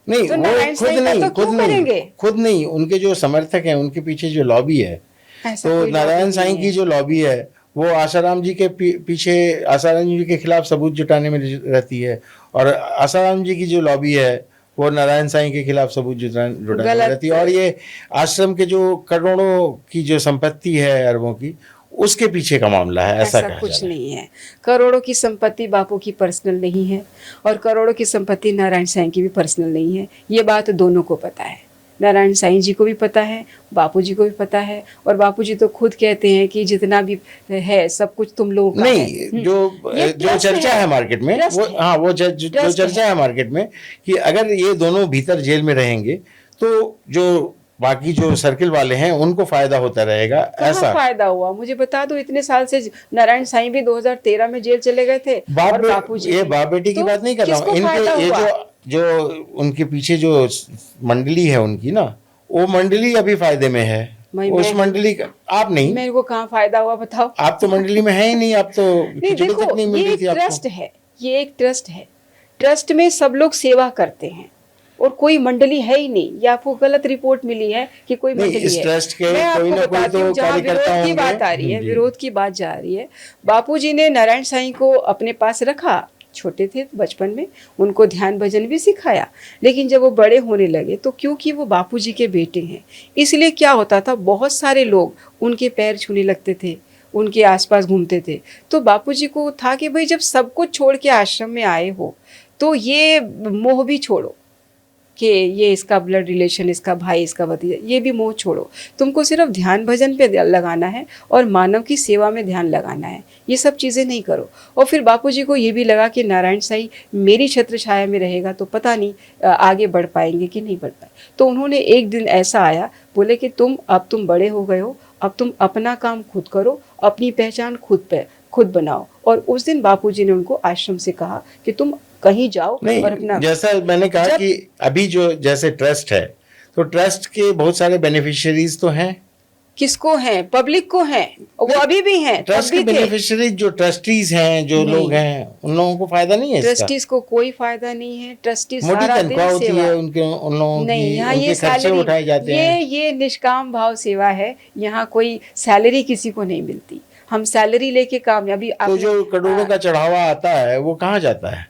नहीं तो वो नारायण खुद साईं का नहीं तो खुद क्यों नहीं करेंगे? खुद नहीं, उनके जो समर्थक हैं उनके पीछे जो लॉबी है, ऐसा तो कोई नारायण लॉबी साईं नहीं की है। जो लॉबी है वो आसाराम जी के पीछे आसाराम जी के खिलाफ सबूत जुटाने में रहती है, और आसाराम जी की जो लॉबी है वो नारायण साईं के खिलाफ सबूत जुटाने में गलत। रहती है। और ये आश्रम के जो करोड़ों की जो संपत्ति है, अरबों की, उसके पीछे का मामला है, ऐसा ऐसा कहा कुछ जा रहा है। नहीं है। करोड़ों की संपत्ति बापू की पर्सनल नहीं है, और करोड़ों की संपत्ति नारायण साईं की भी पर्सनल नहीं है। ये बात दोनों को पता है, नारायण साईं जी को भी पता है, बापू जी को भी पता है। और बापू जी तो खुद कहते हैं कि जितना भी है सब कुछ तुम लोगों का नहीं है। जो ट्रस्ट चर्चा है मार्केट में, ट्रस्ट वो है। हाँ वो जो ट्रस्ट चर्चा है मार्केट में कि अगर ये दोनों भीतर जेल में रहेंगे तो जो बाकी जो सर्किल वाले हैं उनको फायदा होता रहेगा, कहाँ ऐसा। फायदा हुआ मुझे बता दो। इतने साल से नारायण साईं भी 2013 में जेल चले गए थे, और बापू जी ये भी। बाप बेटी की तो बात नहीं कर रहा हूँ, किसको फायदा इनके ये हुआ? जो उनके पीछे जो मंडली है उनकी ना, वो मंडली अभी फायदे में है। उस मंडली का आप नहीं, मेरे को कहाँ फायदा हुआ बताओ? आप तो मंडली में है ही नहीं, आप तो नहीं खिचड़ी तक देखो, नहीं मिल ये रही एक थी आपको। ट्रस्ट है, ये एक ट्रस्ट है। ट्रस्ट में सब लोग सेवा करते हैं, और कोई मंडली है ही नहीं। या आपको गलत रिपोर्ट मिली है कि कोई नहीं, मंडली इस है। ट्रस्ट के मैं कोई आपको ना कोई बताती तो हूँ, जहाँ कार्यकर्ता विरोध की होंगे। बात आ रही है, जी। विरोध की बात जा रही है। बापूजी ने नारायण साईं को अपने पास रखा, छोटे थे बचपन में, उनको ध्यान भजन भी सिखाया। लेकिन जब वो बड़े होने लगे तो क्योंकि वो बापूजी के बेटे हैं, इसलिए क्या होता था, बहुत सारे लोग उनके पैर छूने लगते थे, उनके आसपास घूमते थे। तो बापूजी को था कि भाई जब सब कुछ छोड़ के आश्रम में आए हो तो ये मोह भी छोड़ो कि ये इसका ब्लड रिलेशन, इसका भाई, इसका भतीजा, ये भी मोह छोड़ो। तुमको सिर्फ ध्यान भजन पे लगाना है और मानव की सेवा में ध्यान लगाना है, ये सब चीज़ें नहीं करो। और फिर बापूजी को ये भी लगा कि नारायण साईं मेरी छत्र छाया में रहेगा तो पता नहीं आगे बढ़ पाएंगे कि नहीं बढ़ पाए। तो उन्होंने एक दिन ऐसा आया, बोले कि तुम बड़े हो गए हो, अब तुम अपना काम खुद करो, अपनी पहचान खुद बनाओ। और उस दिन बापूजी ने उनको आश्रम से कहा कि तुम कहीं जाओ नहीं, और अपना, जैसा मैंने कहा कि अभी जो जैसे ट्रस्ट है, तो ट्रस्ट के बहुत सारे बेनिफिशियरीज तो हैं। किसको हैं? पब्लिक को हैं, वो अभी भी हैं, तब ट्रस्ट के भी थे। बेनिफिशियरी जो ट्रस्टीज हैं, जो नहीं। लोग हैं, उन लोगों को फायदा नहीं है इसका? ट्रस्टीज को कोई फायदा नहीं है। ट्रस्टी मोटी सारा दिन तनख्वाह होती सेवा, है उनके, उन लोगों नहीं, की, यहाँ उनके ये खर्चे सैलरी, उठाए जाते हैं। ये निष्काम भाव सेवा है। यहाँ कोई सैलरी किसी को नहीं मिलती। हम सैलरी लेके कामयाबी तो जो करोड़ों का चढ़ावा आता है वो कहाँ जाता है?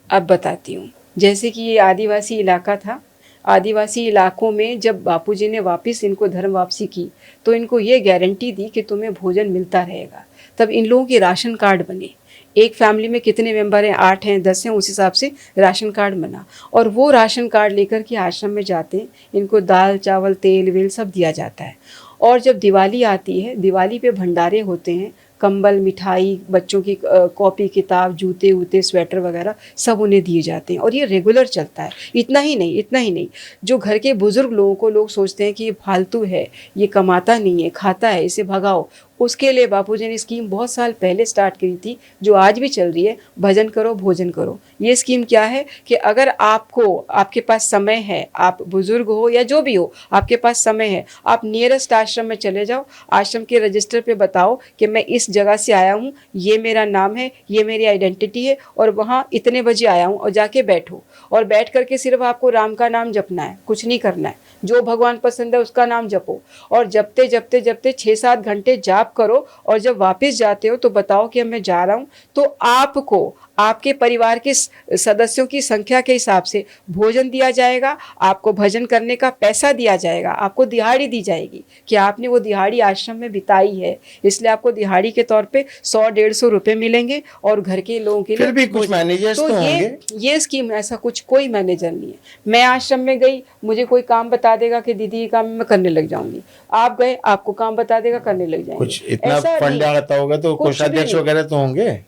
अब बताती हूँ। जैसे कि ये आदिवासी इलाका था, आदिवासी इलाकों में जब बापूजी ने वापस इनको धर्म वापसी की तो इनको ये गारंटी दी कि तुम्हें भोजन मिलता रहेगा। तब इन लोगों के राशन कार्ड बने। एक फैमिली में कितने मेंबर हैं, 8 हैं, 10 हैं, उस हिसाब से राशन कार्ड बना। और वो राशन कार्ड लेकर के आश्रम में जाते हैं, इनको दाल चावल तेल वेल सब दिया जाता है। और जब दिवाली आती है, दिवाली पे भंडारे होते हैं, कंबल मिठाई, बच्चों की कॉपी किताब जूते वूते स्वेटर वगैरह सब उन्हें दिए जाते हैं। और ये रेगुलर चलता है। इतना ही नहीं, जो घर के बुजुर्ग लोगों को लोग सोचते हैं कि ये फालतू है, ये कमाता नहीं है, खाता है, इसे भगाओ, उसके लिए बापूजी ने स्कीम बहुत साल पहले स्टार्ट करी थी, जो आज भी चल रही है, भजन करो भोजन करो। ये स्कीम क्या है कि अगर आपके पास समय है, आप बुजुर्ग हो या जो भी हो, आपके पास समय है, आप नियरेस्ट आश्रम में चले जाओ, आश्रम के रजिस्टर पे बताओ कि मैं इस जगह से आया हूँ, ये मेरा नाम है, ये मेरी आइडेंटिटी है, और वहाँ इतने बजे आया हूँ, और जाके बैठो। और बैठ करके सिर्फ आपको राम का नाम जपना है, कुछ नहीं करना है। जो भगवान पसंद है उसका नाम जपो, और जपते जपते जपते 6-7 घंटे जाप करो। और जब वापस जाते हो तो बताओ कि मैं जा रहा हूँ। तो आपको आपके परिवार के सदस्यों की संख्या के हिसाब से भोजन दिया जाएगा, आपको भजन करने का पैसा दिया जाएगा, आपको दिहाड़ी दी जाएगी कि आपने वो दिहाड़ी आश्रम में बिताई है, इसलिए आपको दिहाड़ी के तौर पे 100-150 रुपए मिलेंगे। और घर के लोगों के लिए फिर भी कुछ मैनेजर्स तो होंगे। ये स्कीम, ऐसा कुछ कोई मैनेजर नहीं है। मैं आश्रम में गई, मुझे कोई काम बता देगा कि दीदी ये काम मैं करने लग जाऊंगी। आप गए, आपको काम बता देगा, करने लग जाएंगे। कुछ इतना फंड आता होगा तो कोषाध्यक्ष वगैरह तो होंगे।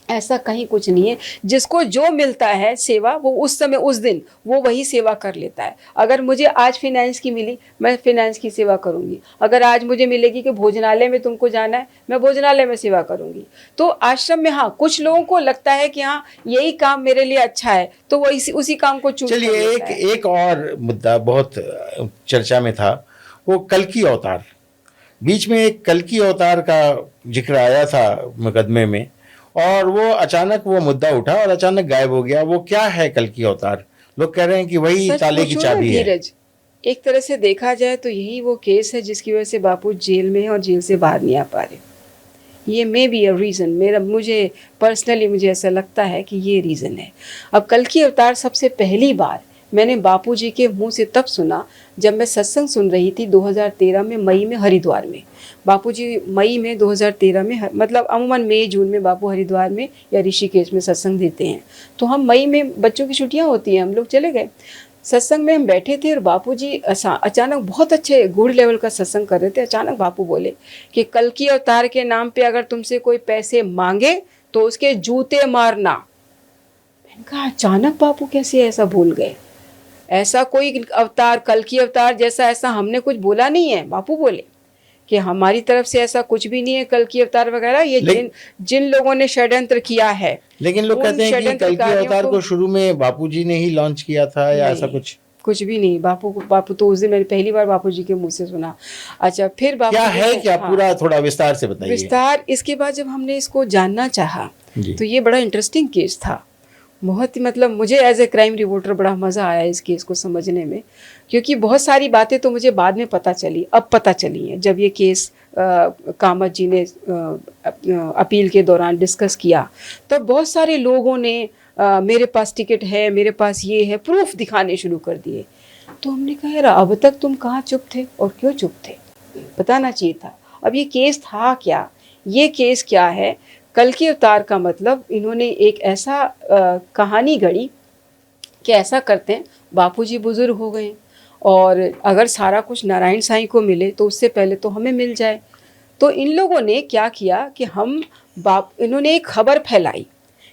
ऐसा कहीं कुछ नहीं है। जिसको जो मिलता है सेवा, वो उस समय उस दिन वो वही सेवा कर लेता है। अगर मुझे आज फिनेंस की मिली, मैं फिनेंस की सेवा करूंगी। अगर आज मुझे मिलेगी कि भोजनालय में तुमको जाना है, मैं भोजनालय में सेवा करूंगी। तो आश्रम में हाँ, कुछ लोगों को लगता है कि हाँ यही काम मेरे लिए अच्छा है, तो वो उसी काम को चूज। चलिए एक और मुद्दा बहुत चर्चा में था, वो कल्कि अवतार। बीच में एक कल्कि अवतार का जिक्र आया था मुकदमे में, और वो अचानक वो मुद्दा उठा और अचानक गायब हो गया। वो क्या है कल्कि अवतार? लोग कह रहे हैं कि वही ताले की चाबी है। धीरज, एक तरह से देखा जाए तो यही वो केस है जिसकी वजह से बापू जेल में है और जेल से बाहर नहीं आ पा रहे। ये मे बी अ रीज़न, मुझे पर्सनली मुझे ऐसा लगता है कि ये रीज़न है। अब कल्कि अवतार सबसे पहली बार मैंने बापूजी के मुंह से तब सुना जब मैं सत्संग सुन रही थी 2013 में मई में हरिद्वार में। बापूजी मई में 2013 में, मतलब अमूमन मई जून में बापू हरिद्वार में या ऋषिकेश में सत्संग देते हैं। तो हम मई में, बच्चों की छुट्टियां होती हैं, हम लोग चले गए सत्संग में। हम बैठे थे और बापूजी अचानक बहुत अच्छे गुड लेवल का सत्संग कर रहे थे। अचानक बापू बोले कि कल्कि अवतार के नाम पे अगर तुमसे कोई पैसे मांगे तो उसके जूते मारना। मैंने कहा अचानक बापू कैसे ऐसा भूल गए? ऐसा कोई अवतार, कल्कि अवतार जैसा ऐसा हमने कुछ बोला नहीं है। बापू बोले कि हमारी तरफ से ऐसा कुछ भी नहीं है, कल्कि अवतार वगैरह ये जिन लोगों ने षड्यंत्र किया है। लेकिन लोग कहते हैं कि कल्कि अवतार को शुरू में बापूजी ने ही लॉन्च किया था, या ऐसा कुछ भी नहीं। बापू तो उस दिन मैंने पहली बार बापूजी के मुंह से सुना। अच्छा, फिर बापू क्या है, क्या पूरा थोड़ा विस्तार से बताइए। विस्तार इसके बाद जब हमने इसको जानना चाहा तो ये बड़ा इंटरेस्टिंग केस था। बहुत ही, मतलब मुझे एज ए क्राइम रिपोर्टर बड़ा मज़ा आया इस केस को समझने में, क्योंकि बहुत सारी बातें तो मुझे बाद में पता चली, अब पता चली हैं। जब ये केस कामत जी ने अपील के दौरान डिस्कस किया तब बहुत सारे लोगों ने मेरे पास टिकट है, मेरे पास ये है, प्रूफ दिखाने शुरू कर दिए। तो हमने कहा यार अब तक तुम कहाँ चुप थे और क्यों चुप थे, बताना चाहिए था। अब ये केस था क्या, ये केस क्या है? कल्कि अवतार का मतलब इन्होंने एक ऐसा कहानी गढ़ी कि ऐसा करते हैं, बापूजी बुजुर्ग हो गए और अगर सारा कुछ नारायण साईं को मिले तो उससे पहले तो हमें मिल जाए। तो इन लोगों ने क्या किया कि इन्होंने एक खबर फैलाई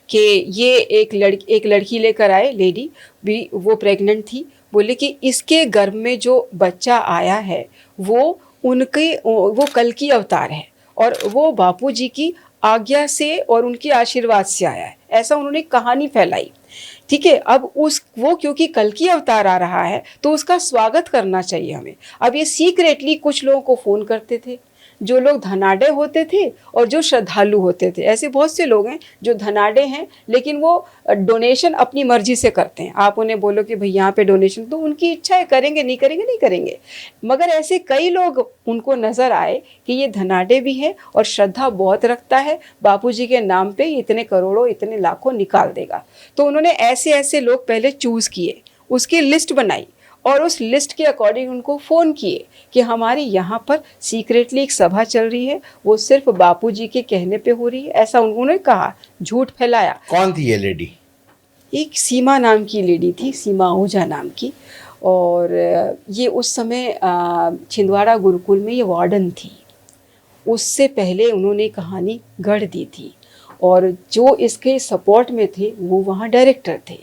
कि ये एक लड़की लेकर आए, लेडी भी, वो प्रेग्नेंट थी। बोले कि इसके गर्भ में जो बच्चा आया है वो कल्कि अवतार है और वो बापूजी की आज्ञा से और उनके आशीर्वाद से आया है। ऐसा उन्होंने कहानी फैलाई। ठीक है, अब उस वो क्योंकि कल की अवतार आ रहा है तो उसका स्वागत करना चाहिए हमें। अब ये सीक्रेटली कुछ लोगों को फ़ोन करते थे, जो लोग धनाढ़ होते थे और जो श्रद्धालु होते थे। ऐसे बहुत से लोग हैं जो धनाढ़ हैं लेकिन वो डोनेशन अपनी मर्जी से करते हैं। आप उन्हें बोलो कि भाई यहाँ पे डोनेशन, तो उनकी इच्छा है, करेंगे नहीं करेंगे नहीं करेंगे। मगर ऐसे कई लोग उनको नज़र आए कि ये धनाढ़ भी है और श्रद्धा बहुत रखता है, बापूजी के नाम पे इतने करोड़ों इतने लाखों निकाल देगा। तो उन्होंने ऐसे ऐसे लोग पहले चूज़ किए, उसकी लिस्ट बनाई और उस लिस्ट के अकॉर्डिंग उनको फ़ोन किए कि हमारे यहाँ पर सीक्रेटली एक सभा चल रही है, वो सिर्फ बापूजी के कहने पे हो रही है, ऐसा उन्होंने कहा, झूठ फैलाया। कौन थी ये लेडी? एक सीमा नाम की लेडी थी, सीमा आहूजा नाम की, और ये उस समय छिंदवाड़ा गुरुकुल में ये वार्डन थी। उससे पहले उन्होंने कहानी गढ़ दी थी और जो इसके सपोर्ट में थे वो वहाँ डायरेक्टर थे।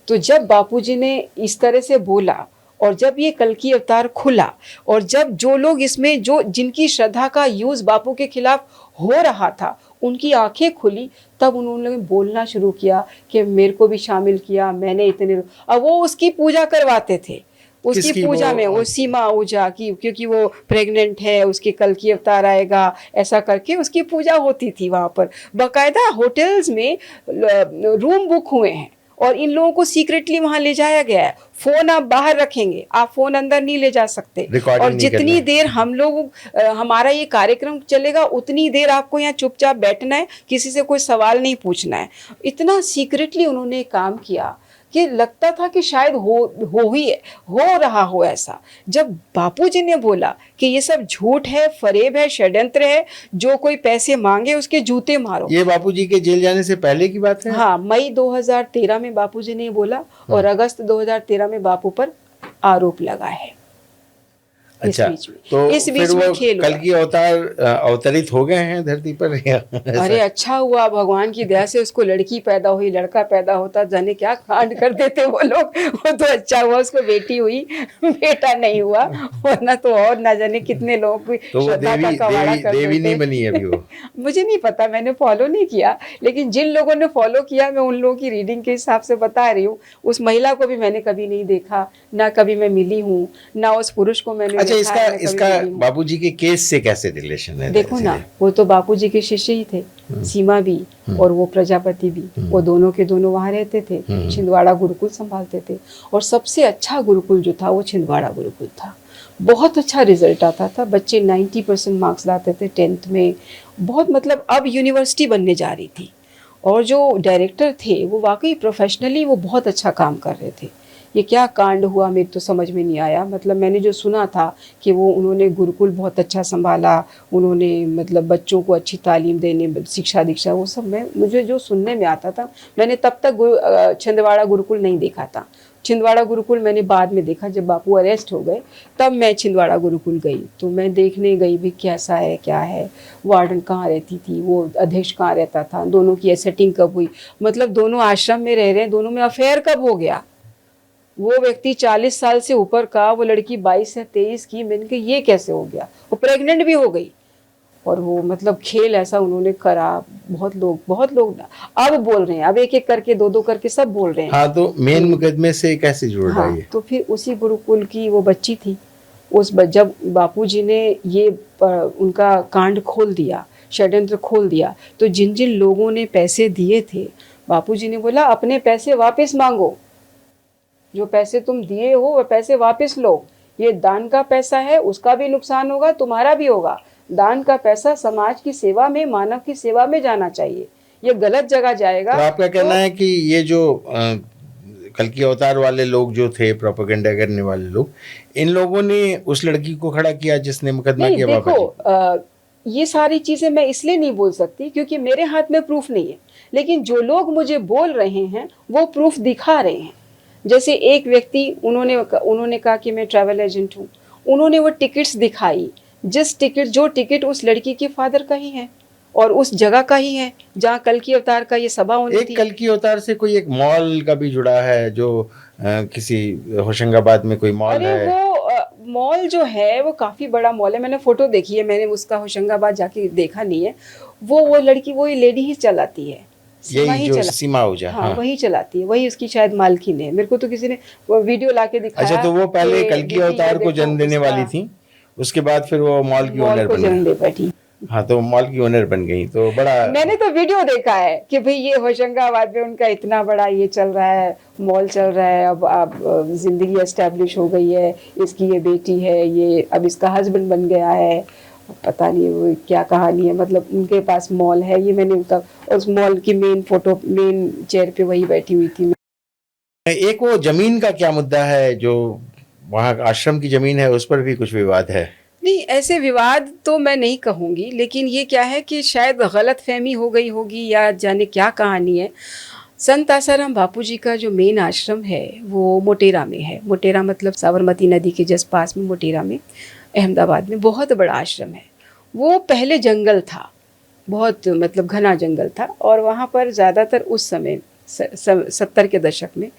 तो जब बापूजी ने इस तरह से बोला और जब ये कल की अवतार खुला और जब जो लोग इसमें जो जिनकी श्रद्धा का यूज़ बापू के खिलाफ हो रहा था उनकी आंखें खुली, तब उन्होंने बोलना शुरू किया कि मेरे को भी शामिल किया, मैंने इतने। अब वो उसकी पूजा करवाते थे, उसकी पूजा में वो सीमा आहूजा की, क्योंकि वो प्रेग्नेंट है, उसके कल की अवतार आएगा, ऐसा करके उसकी पूजा होती थी वहाँ पर। बाकायदा होटल्स में रूम बुक हुए हैं और इन लोगों को सीक्रेटली वहाँ ले जाया गया है। फ़ोन आप बाहर रखेंगे, आप फ़ोन अंदर नहीं ले जा सकते। और जितनी देर हम लोग हमारा ये कार्यक्रम चलेगा उतनी देर आपको यहाँ चुपचाप बैठना है, किसी से कोई सवाल नहीं पूछना है। इतना सीक्रेटली उन्होंने काम किया कि लगता था कि शायद हो रहा हो ऐसा। जब बापूजी ने बोला कि ये सब झूठ है, फरेब है, षड्यंत्र है, जो कोई पैसे मांगे उसके जूते मारो। ये बापूजी के जेल जाने से पहले की बात है? हाँ, मई 2013 में बापूजी ने बोला और अगस्त 2013 में बापू पर आरोप लगा है। अच्छा, इस बीच में खेल कल की अवतार अवतरित हो गए हैं धरती पर। अरे अच्छा हुआ, भगवान की दया से उसको लड़की पैदा हुई, लड़का पैदा होता जाने क्या कांड कर देते वो लोग। वो तो अच्छा हुआ उसको बेटी हुई, बेटा नहीं हुआ, वरना तो और ना जाने कितने लोगों की श्रद्धा का कवाड़ा कर देवी नहीं बनी अभी वो। मुझे नहीं पता, मैंने फॉलो नहीं किया, लेकिन जिन लोगों ने फॉलो किया मैं उन लोगों की रीडिंग के हिसाब से बता रही हूँ। उस महिला को भी मैंने कभी नहीं देखा, ना कभी मैं मिली हूँ, ना उस पुरुष को मैंने। अच्छा, इसका बापूजी के केस से कैसे रिलेशन है? देखो ना, वो तो बापूजी के शिष्य ही थे, सीमा भी और वो प्रजापति भी, वो दोनों के दोनों वहाँ रहते थे, छिंदवाड़ा गुरुकुल संभालते थे। और सबसे अच्छा गुरुकुल जो था वो छिंदवाड़ा गुरुकुल था। बहुत अच्छा रिजल्ट आता था, बच्चे 90% मार्क्स लाते थे 10th में। बहुत मतलब अब यूनिवर्सिटी बनने जा रही थी। और जो डायरेक्टर थे वो वाकई प्रोफेशनली वो बहुत अच्छा काम कर रहे थे। ये क्या कांड हुआ मेरे तो समझ में नहीं आया। मतलब मैंने जो सुना था कि वो उन्होंने गुरुकुल बहुत अच्छा संभाला, उन्होंने मतलब बच्चों को अच्छी तालीम देने, शिक्षा दीक्षा, वो सब मुझे जो सुनने में आता था। मैंने तब तक छिंदवाड़ा गुरुकुल नहीं देखा था। छिंदवाड़ा गुरुकुल मैंने बाद में देखा, जब बापू अरेस्ट हो गए तब मैं छिंदवाड़ा गुरुकुल गई। तो मैं देखने गई भी कैसा है क्या है, वार्डन कहाँ रहती थी, वो अध्यक्ष कहाँ रहता था, दोनों की सेटिंग कब हुई, मतलब दोनों आश्रम में रह रहे हैं, दोनों में अफेयर कब हो गया। वो व्यक्ति 40 साल से ऊपर का, वो लड़की 22 या 23 की, मैंने कहा ये कैसे हो गया। वो प्रेग्नेंट भी हो गई। और वो मतलब खेल ऐसा उन्होंने करा। बहुत लोग अब बोल रहे हैं, अब एक एक करके दो करके सब बोल रहे हैं। हाँ, तो मेन मुकदमे से कैसे जुड़ रहा है? तो फिर उसी गुरुकुल की वो बच्ची थी। जब बापूजी ने ये उनका कांड खोल दिया, षड्यंत्र खोल दिया, तो जिन जिन लोगों ने पैसे दिए थे, बापूजी ने बोला अपने पैसे वापस मांगो, जो पैसे तुम दिए हो वो पैसे वापस लो। ये दान का पैसा है, उसका भी नुकसान होगा, तुम्हारा भी होगा। दान का पैसा समाज की सेवा में, मानव की सेवा में जाना चाहिए, ये गलत जगह जाएगा। तो आपका कहना है कि ये जो कल की अवतार वाले लोग जो थे, प्रोपेगेंडा करने वाले लोग, इन लोगों ने उस लड़की को खड़ा किया जिसने मुकदमा किया? देखो, ये सारी चीजें मैं इसलिए नहीं बोल सकती क्योंकि मेरे हाथ में प्रूफ नहीं है, लेकिन जो लोग मुझे बोल रहे हैं वो प्रूफ दिखा रहे हैं। जैसे एक व्यक्ति, उन्होंने कहा कि मैं ट्रैवल एजेंट हूँ, उन्होंने वो टिकट्स दिखाई, जो टिकट उस लड़की के फादर का ही है और उस जगह का ही है जहाँ कल की अवतार का ये सभा होनी थी। कल की अवतार से कोई एक मॉल का भी जुड़ा है, जो किसी होशंगाबाद में कोई मॉल है। वो मॉल जो है वो काफ़ी बड़ा मॉल है, मैंने फ़ोटो देखी है, मैंने उसका होशंगाबाद जाके देखा नहीं है। वो लड़की, वो लेडी ही चलाती है, सीमा यही ही जो चला, सीमा आहूजा, हाँ हाँ। वही चलाती है, वही उसकी शायद मालकिन है। मेरे को तो किसी ने वो वीडियो लाके दिखाया। अच्छा, तो वो पहले कि कल्कि दीदी ये अवतार को देखो जन्म देने उसका वाली थी, उसके बाद फिर वो मॉल की मॉल ओनर को बन जन्म गई। दे बैठी। हाँ, तो मॉल की ओनर बन गई, तो बड़ा मैंने तो वीडियो देखा है कि भाई ये होशंगाबाद में उनका इतना बड़ा ये चल रहा है, मॉल चल रहा है, अब जिंदगी एस्टेब्लिश हो गई है, इसकी ये बेटी है, ये अब इसका हस्बैंड बन गया है, पता नहीं वो क्या कहानी है, मतलब उनके पास मॉल है। ये मैंने उस मॉल की मेन फोटो, मेन चेयर पे वही बैठी हुई थी। एक वो जमीन का क्या मुद्दा है, जो वहाँ आश्रम की जमीन है, उस पर भी कुछ विवाद है। नहीं, ऐसे विवाद तो मैं नहीं कहूँगी, लेकिन ये क्या है कि शायद गलत फहमी हो गई होगी या जाने क्या कहानी है। संत आसाराम बापू जी का जो मेन आश्रम है वो मोटेरा में है। मोटेरा मतलब साबरमती नदी के जस्ट पास में, मोटेरा में, अहमदाबाद में बहुत बड़ा आश्रम है। वो पहले जंगल था, बहुत मतलब घना जंगल था, और वहाँ पर ज़्यादातर उस समय 70 के दशक में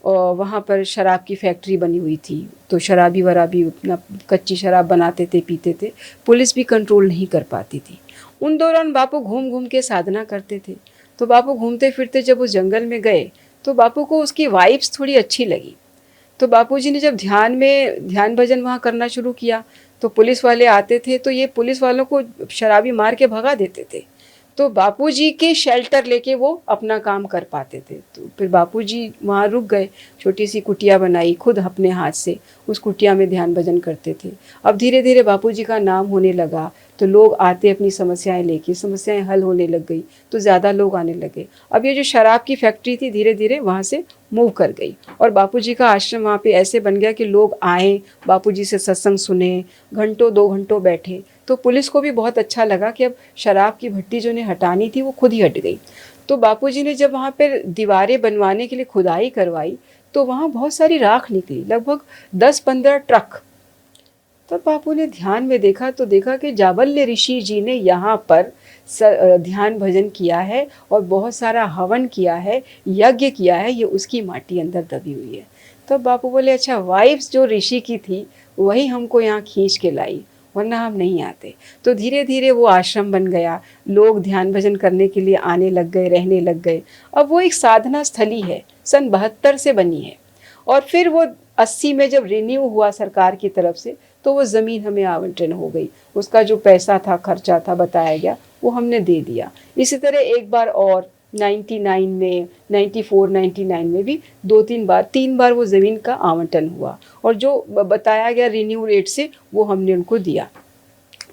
और वहाँ पर शराब की फैक्ट्री बनी हुई थी, तो शराबी वराबी उतना कच्ची शराब बनाते थे, पीते थे, पुलिस भी कंट्रोल नहीं कर पाती थी। उन दौरान बापू घूम घूम के साधना करते थे। तो बापू घूमते फिरते जब उस जंगल में गए तो बापू को उसकी वाइब्स थोड़ी अच्छी लगी। तो बापूजी ने जब ध्यान भजन वहाँ करना शुरू किया तो पुलिस वाले आते थे, तो ये पुलिस वालों को शराबी मार के भगा देते थे। तो बापूजी के शेल्टर लेके वो अपना काम कर पाते थे। तो फिर बापूजी वहाँ रुक गए, छोटी सी कुटिया बनाई खुद अपने हाथ से, उस कुटिया में ध्यान भजन करते थे। अब धीरे धीरे बापूजी का नाम होने लगा, तो लोग आते अपनी समस्याएं लेके, समस्याएं हल होने लग गई, तो ज़्यादा लोग आने लगे। अब ये जो शराब की फैक्ट्री थी धीरे धीरे वहाँ से मूव कर गई, और बापूजी का आश्रम वहाँ पे ऐसे बन गया कि लोग आए, बापूजी से सत्संग सुने, घंटों 2 घंटों बैठे। तो पुलिस को भी बहुत अच्छा लगा कि अब शराब की भट्टी जो ने हटानी थी वो खुद ही हट गई। तो बापूजी ने जब वहाँ पर दीवारें बनवाने के लिए खुदाई करवाई तो वहाँ बहुत सारी राख निकली, लगभग 10-15 ट्रक। तब बापू ने ध्यान में देखा तो देखा कि जाबल्य ऋषि जी ने यहाँ पर ध्यान भजन किया है और बहुत सारा हवन किया है, यज्ञ किया है, ये उसकी माटी अंदर दबी हुई है। तब बापू बोले अच्छा, वाइब्स जो ऋषि की थी वही हमको यहाँ खींच के लाई, वरना हम नहीं आते। तो धीरे धीरे वो आश्रम बन गया, लोग ध्यान भजन करने के लिए आने लग गए, रहने लग गए। अब वो एक साधना स्थली है, सन 72 से बनी है, और फिर वो 80 में जब रिन्यू हुआ सरकार की तरफ से तो वो ज़मीन हमें आवंटन हो गई। उसका जो पैसा था, खर्चा था, बताया गया, वो हमने दे दिया। इसी तरह एक बार और 99 में, 94, 99 में भी 3 बार वो ज़मीन का आवंटन हुआ, और जो बताया गया रिन्यू रेट से वो हमने उनको दिया।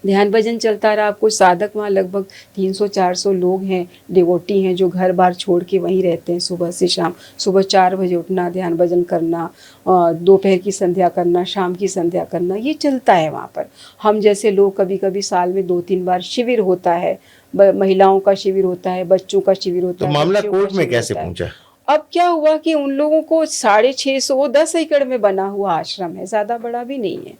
ध्यान भजन चलता रहा। कुछ साधक वहाँ लगभग 300-400 लोग हैं, डिवोटी हैं, जो घर बार छोड़ के वहीं रहते हैं सुबह से शाम। सुबह 4 बजे उठना, ध्यान भजन करना, दोपहर की संध्या करना, शाम की संध्या करना, ये चलता है वहाँ पर। हम जैसे लोग कभी कभी साल में 2-3 बार शिविर होता है, महिलाओं का शिविर होता है, बच्चों का शिविर होता तो है। मामला कोर्ट में कैसे पहुंचा? अब क्या हुआ कि उन लोगों को 650, वो 10 एकड़ में बना हुआ आश्रम है, ज़्यादा बड़ा भी नहीं है,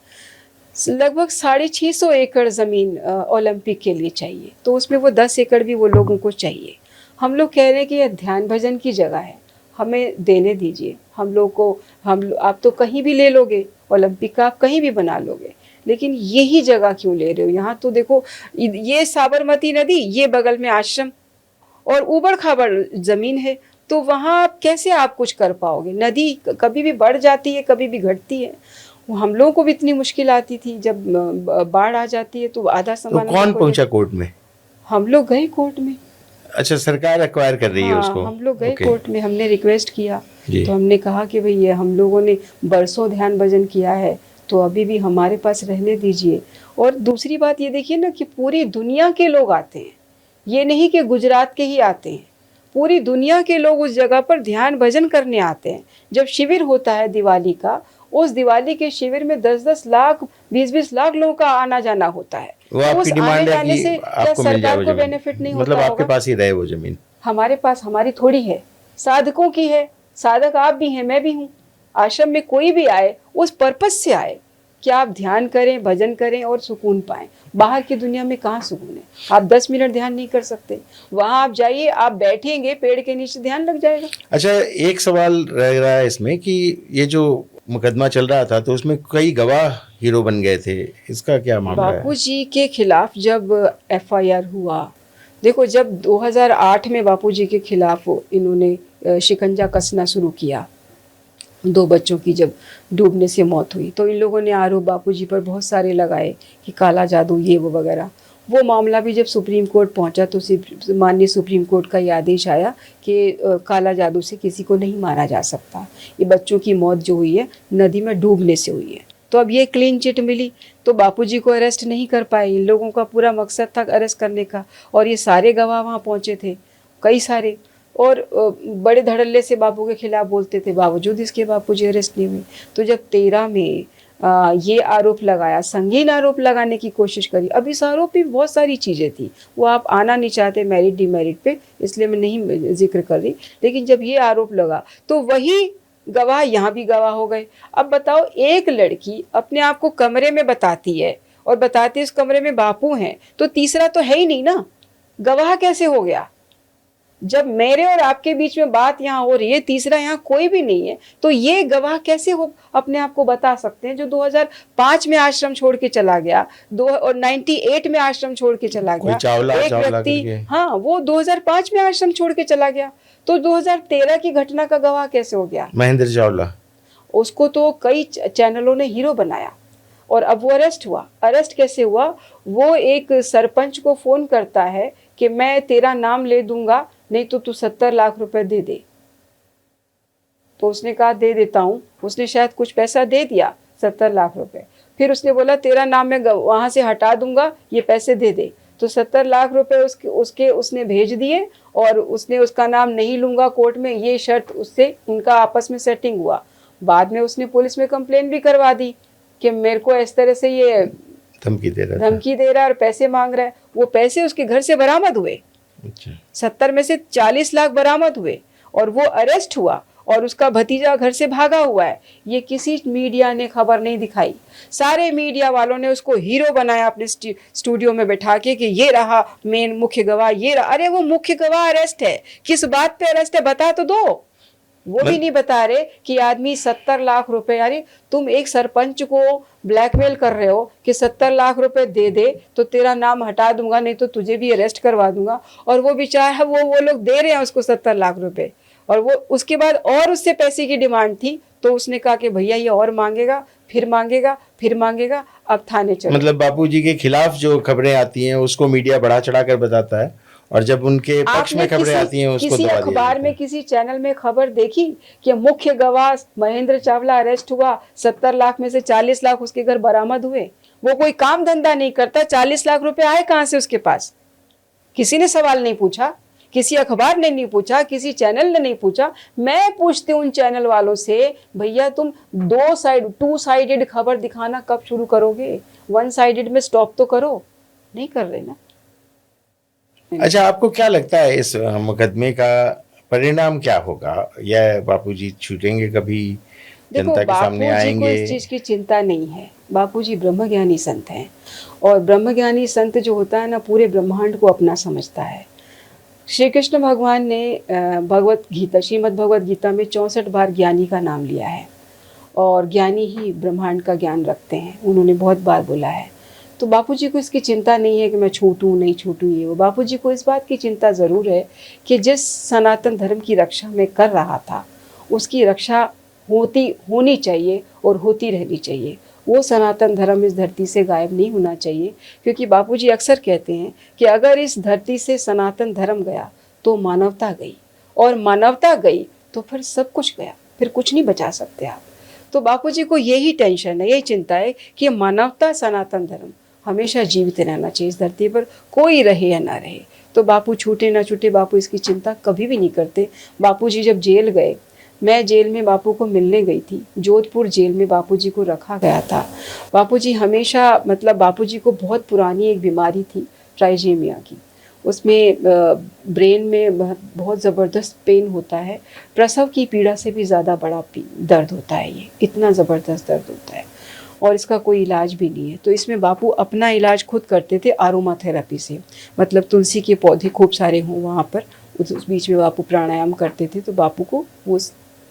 लगभग 650 एकड़ ज़मीन ओलंपिक के लिए चाहिए, तो उसमें वो 10 एकड़ भी वो लोगों को चाहिए। हम लोग कह रहे हैं कि यह ध्यान भजन की जगह है, हमें देने दीजिए हम लोग को। आप तो कहीं भी ले लोगे, ओलंपिक का आप कहीं भी बना लोगे, लेकिन यही जगह क्यों ले रहे हो? यहाँ तो देखो, ये साबरमती नदी, ये बगल में आश्रम, और ऊबड़ खाबड़ ज़मीन है, तो वहाँ कैसे आप कुछ कर पाओगे? नदी कभी भी बढ़ जाती है, कभी भी घटती है। हम लोगों को भी इतनी मुश्किल आती थी, जब बाढ़ आ जाती है तो आधा सामान। तो कौन पहुंचा कोर्ट में? हम लोग गए कोर्ट में। अच्छा, सरकार एक्वायर कर रही है उसको? हम लोग गए कोर्ट में, हमने रिक्वेस्ट किया, तो हमने कहा कि भाई ये हम लोगों ने बरसों ध्यान भजन किया है, तो अभी भी हमारे पास रहने दीजिए। और दूसरी बात ये देखिए ना कि पूरी दुनिया के लोग आते हैं, ये नहीं कि गुजरात के ही आते हैं, पूरी दुनिया के लोग उस जगह पर ध्यान भजन करने आते हैं। जब शिविर होता है दिवाली का, उस दिवाली के शिविर में 10-10 लाख, 20-20 लाख लोगों का आना जाना होता है। वो आपकी डिमांड है कि से आपको मिल जाए वो सरकार को बेनिफिट नहीं मतलब होता आपके पास ही रहे वो जमीन? हमारे पास, हमारी थोड़ी है, साधकों की है। साधक आप भी हैं, मैं भी हूँ। आश्रम में कोई भी आए उस पर्पज से आए कि आप ध्यान करें, भजन करें और सुकून पाएं। बाहर की दुनिया में कहाँ सुकून है? आप 10 मिनट ध्यान नहीं कर सकते, वहाँ आप जाइए, आप बैठेंगे पेड़ के नीचे, ध्यान लग जाएगा। अच्छा, एक सवाल रह रहा है इसमें कि ये जो मुकदमा चल रहा था तो उसमें कई गवाह हीरो बन गए थे, इसका क्या मामला है? बापू जी के खिलाफ जब FIR हुआ देखो, जब 2008 में बापूजी के खिलाफ इन्होंने शिकंजा कसना शुरू किया, 2 बच्चों की जब डूबने से मौत हुई, तो इन लोगों ने आरोप बापूजी पर बहुत सारे लगाए कि काला जादू ये वो वगैरह। वो मामला भी जब सुप्रीम कोर्ट पहुंचा तो माननीय सुप्रीम कोर्ट का ये आदेश आया कि काला जादू से किसी को नहीं मारा जा सकता। ये बच्चों की मौत जो हुई है नदी में डूबने से हुई है। तो अब ये क्लीन चिट मिली तो बापूजी को अरेस्ट नहीं कर पाए। इन लोगों का पूरा मकसद था अरेस्ट करने का, और ये सारे गवाह वहाँ पहुँचे थे, कई सारे, और बड़े धड़ल्ले से बापू के खिलाफ बोलते थे, बावजूद इसके बापूजी अरेस्ट नहीं हुए। तो जब 13 में ये आरोप लगाया, संगीन आरोप लगाने की कोशिश करी। अब इस आरोप में बहुत सारी चीज़ें थी, वो आप आना नहीं चाहते मेरिट डिमेरिट पे, इसलिए मैं नहीं जिक्र कर रही। लेकिन जब ये आरोप लगा तो वही गवाह यहाँ भी गवाह हो गए। अब बताओ, एक लड़की अपने आप को कमरे में बताती है और बताती है इस कमरे में बापू हैं, तो तीसरा तो है ही नहीं ना, गवाह कैसे हो गया? जब मेरे और आपके बीच में बात यहाँ हो रही है, तीसरा यहाँ कोई भी नहीं है, तो ये गवाह कैसे हो अपने आप को बता सकते हैं? जो 2005 में आश्रम छोड़ के चला गया, 98 में आश्रम छोड़ के चला गया, एक व्यक्ति, हाँ, वो 2005 में आश्रम छोड़ के चला गया, तो 2013 की घटना का गवाह कैसे हो गया? महेंद्र चावला, उसको तो कई चैनलों ने हीरो बनाया, और अब वो अरेस्ट हुआ। अरेस्ट कैसे हुआ? वो एक सरपंच को फोन करता है कि मैं तेरा नाम ले दूंगा, नहीं तो तू 70 लाख रुपए दे दे। तो उसने कहा दे देता हूँ। उसने शायद कुछ पैसा दे दिया, 70 लाख रुपए। फिर उसने बोला तेरा नाम मैं वहां से हटा दूंगा, ये पैसे दे दे। तो 70 लाख रुपए उसने भेज दिए, और उसने उसका नाम नहीं लूंगा कोर्ट में, ये शर्त उससे उनका आपस में सेटिंग हुआ। बाद में उसने पुलिस में कंप्लेन भी करवा दी कि मेरे को इस तरह से ये धमकी दे रहा है और पैसे मांग रहा है। वो पैसे उसके घर से बरामद हुए। अच्छा। 70 में से 40 लाख बरामद हुए, और वो अरेस्ट हुआ, और उसका भतीजा घर से भागा हुआ है। ये किसी मीडिया ने खबर नहीं दिखाई। सारे मीडिया वालों ने उसको हीरो बनाया अपने स्टूडियो में बैठा के कि ये रहा मेन मुख्य गवाह, ये रहा। अरे वो मुख्य गवाह अरेस्ट है, किस बात पे अरेस्ट है बता तो दो। वो भी नहीं बता रहे कि आदमी 70 लाख रुपए, यानी तुम एक सरपंच को ब्लैकमेल कर रहे हो कि 70 लाख रुपए दे दे तो तेरा नाम हटा दूंगा, नहीं तो तुझे भी अरेस्ट करवा दूंगा। और वो बेचारा वो लोग दे रहे हैं उसको 70 लाख रुपए, और वो उसके बाद और उससे पैसे की डिमांड थी, तो उसने कहा कि भैया ये और मांगेगा, फिर मांगेगा, फिर मांगेगा, अब थाने चलो। मतलब बापूजी के खिलाफ जो खबरें आती हैं उसको मीडिया बढ़ा चढ़ा कर बताता है, और जब उनके पक्ष में खबरें आती हैं उसको किसी अखबार में, किसी चैनल में खबर देखी कि मुख्य गवाह महेंद्र चावला अरेस्ट हुआ, 70 लाख में से 40 लाख उसके घर बरामद हुए। वो कोई काम धंधा नहीं करता, 40 लाख रुपए आए कहां से उसके पास? किसी ने सवाल नहीं पूछा, किसी अखबार ने नहीं पूछा, किसी चैनल ने नहीं पूछा। मैं पूछती हूँ उन चैनल वालों से, भैया तुम 2 साइडेड खबर दिखाना कब शुरू करोगे? 1 साइडेड में स्टॉप तो करो। नहीं कर रहे ना। अच्छा, आपको क्या लगता है इस मुकदमे का परिणाम क्या होगा? या बापूजी छूटेंगे कभी, जनता के सामने आएंगे? बापूजी को इस चीज की चिंता नहीं है। बापूजी ब्रह्मज्ञानी संत हैं, और ब्रह्मज्ञानी संत जो होता है ना, पूरे ब्रह्मांड को अपना समझता है। श्री कृष्ण भगवान ने भगवत गीता, श्रीमद् भगवत गीता में 64 बार ज्ञानी का नाम लिया है, और ज्ञानी ही ब्रह्मांड का ज्ञान रखते हैं, उन्होंने बहुत बार बोला है। तो बापूजी को इसकी चिंता नहीं है कि मैं छूटूं नहीं छूटूं ये वो। बापूजी को इस बात की चिंता ज़रूर है कि जिस सनातन धर्म की रक्षा मैं कर रहा था, उसकी रक्षा होनी चाहिए और होती रहनी चाहिए। वो सनातन धर्म इस धरती से गायब नहीं होना चाहिए, क्योंकि बापूजी अक्सर कहते हैं कि अगर इस धरती से सनातन धर्म गया तो मानवता गई, और मानवता गई तो फिर सब कुछ गया, फिर कुछ नहीं बचा सकते आप। तो बापूजी को यही टेंशन है, यही चिंता है कि मानवता, सनातन धर्म हमेशा जीवित रहना चाहिए इस धरती पर, कोई रहे या ना रहे। तो बापू छूटे ना छूटे, बापू इसकी चिंता कभी भी नहीं करते। बापूजी जब जेल गए, मैं जेल में बापू को मिलने गई थी, जोधपुर जेल में बापूजी को रखा गया था। बापूजी हमेशा, मतलब बापूजी को बहुत पुरानी एक बीमारी थी, ट्राइजेमिया की। उसमें ब्रेन में बहुत ज़बरदस्त पेन होता है, प्रसव की पीड़ा से भी ज़्यादा बड़ा दर्द होता है, ये इतना ज़बरदस्त दर्द होता है, और इसका कोई इलाज भी नहीं है। तो इसमें बापू अपना इलाज खुद करते थे आरोमा थेरेपी से, मतलब तुलसी के पौधे खूब सारे हों वहाँ पर, उस बीच में बापू प्राणायाम करते थे, तो बापू को वो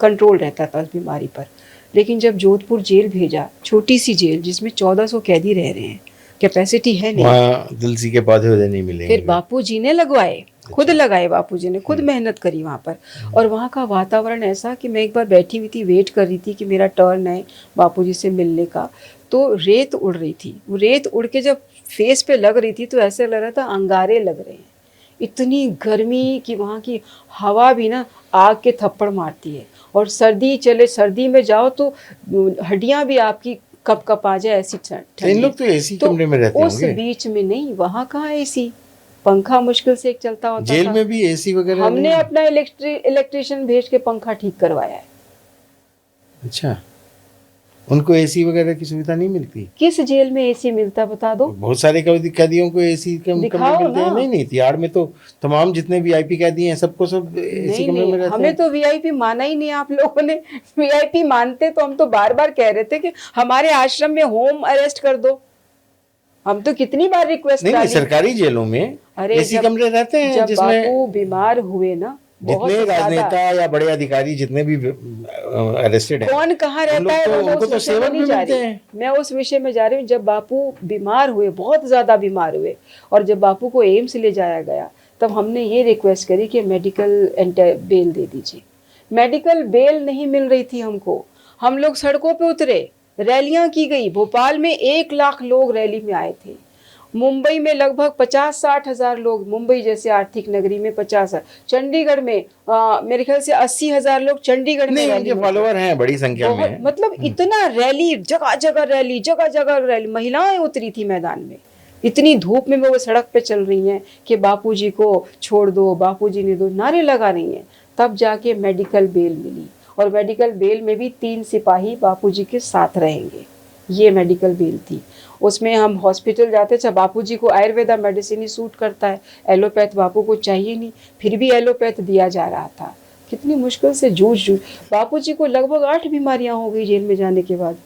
कंट्रोल रहता था उस बीमारी पर। लेकिन जब जोधपुर जेल भेजा, छोटी सी जेल जिसमें 1400 कैदी रह रहे हैं, कैपेसिटी है नहीं। वहाँ तुलसी के पौधे उधे नहीं मिलेंगे। फिर बापूजी ने लगवाए, खुद लगाए, बापूजी ने खुद मेहनत करी वहाँ पर। और वहाँ का वातावरण ऐसा कि मैं एक बार बैठी हुई थी, वेट कर रही थी कि मेरा टर्न है बापूजी से मिलने का, तो रेत उड़ रही थी। वो रेत उड़ के जब फेस पे लग रही थी तो ऐसे लग रहा था अंगारे लग रहे हैं। इतनी गर्मी कि वहाँ की हवा भी ना आग के थप्पड़ मारती है। और सर्दी चले, सर्दी में जाओ तो हड्डियाँ भी आपकी कप कप आ जाए, ऐसी तो इन लोग तो एसी कमरे में रहते उस होंगे। बीच में नहीं, वहाँ कहाँ एसी, पंखा मुश्किल से एक चलता होता जेल था। में भी एसी वगैरह हमने नहीं? अपना इलेक्ट्रिशियन भेज के पंखा ठीक करवाया है। अच्छा, उनको एसी वगैरह की सुविधा नहीं मिलती? किस जेल में एसी मिलता बता दो। बहुत सारे कैदियों को एसी कमरे दिखाओ मिलते हैं। ना। नहीं, तिहाड़ में तो तमाम जितने वीआईपी कैदी हैं सबको सब एसी नहीं कमरे में नहीं, रहते हमें हैं। तो वीआईपी माना ही नहीं आप लोगों ने। वीआईपी मानते तो हम तो बार बार कह रहे थे कि हमारे आश्रम में होम अरेस्ट कर दो। हम तो कितनी बार रिक्वेस्ट नहीं, डाली। सरकारी जेलों में अरे एसी कमरे रहते हैं जब जिसमें बापू बीमार हुए ना, बहुत जितने ज्यादा, राजनेता या बड़े अधिकारी जितने भी अरेस्टेड हैं, कौन कहाँ रहता है वो मैं उनको उस तो विषय में सेवक नहीं भी जा मिलते रही। हैं। मैं उस विषय में जा रही हूँ। जब बापू बीमार हुए, बहुत ज्यादा बीमार हुए, और जब बापू को एम्स ले जाया गया, तब हमने ये रिक्वेस्ट करी कि मेडिकल बेल दे दीजिए। मेडिकल बेल नहीं मिल रही थी हमको। हम लोग सड़कों पे उतरे, रैलियां की गई। भोपाल में 1 लाख लोग रैली में आए थे। मुंबई में लगभग 50-60 हजार लोग, मुंबई जैसे आर्थिक नगरी में 50। चंडीगढ़ में मेरे ख्याल से 80,000 लोग चंडीगढ़ में नहीं, रैली उनके में फॉलोअर हैं, बड़ी संख्या में बहुत, हैं। मतलब इतना रैली, जगह जगह रैली, जगह जगह रैली। महिलाएं उतरी थी मैदान में, इतनी धूप में वो सड़क पे चल रही हैं कि बापूजी को छोड़ दो, बापूजी ने दो, नारे लगा रही हैं। तब जाके मेडिकल बेल मिली। और मेडिकल बेल में भी 3 सिपाही बापूजी के साथ रहेंगे, ये मेडिकल बेल थी। उसमें हम हॉस्पिटल जाते थे, बापूजी को आयुर्वेदा मेडिसिन ही सूट करता है, एलोपैथ बापू को चाहिए नहीं, फिर भी एलोपैथ दिया जा रहा था। कितनी मुश्किल से जूझ बापूजी को लगभग 8 बीमारियां हो गई जेल में जाने के बाद।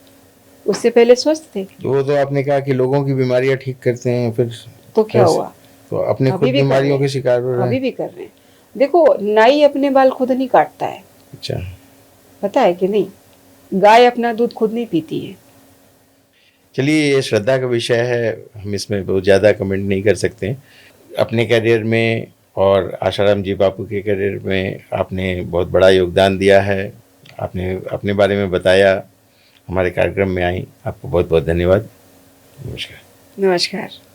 उससे पहले स्वस्थ थे। वो तो आपने कहा कि लोगों की बीमारियां ठीक करते हैं, फिर तो क्या हुआ, तो अपने खुद बीमारियों के शिकार हो रहे हैं। अभी भी कर रहे हैं। देखो, नाई अपने बाल खुद नहीं काटता है, अच्छा, पता है कि नहीं? गाय अपना दूध खुद नहीं पीती है। चलिए, ये श्रद्धा का विषय है, हम इसमें बहुत ज़्यादा कमेंट नहीं कर सकते। अपने करियर में और आशाराम जी बापू के करियर में आपने बहुत बड़ा योगदान दिया है। आपने अपने बारे में बताया, हमारे कार्यक्रम में आई। आपको बहुत बहुत धन्यवाद। नमस्कार। नमस्कार।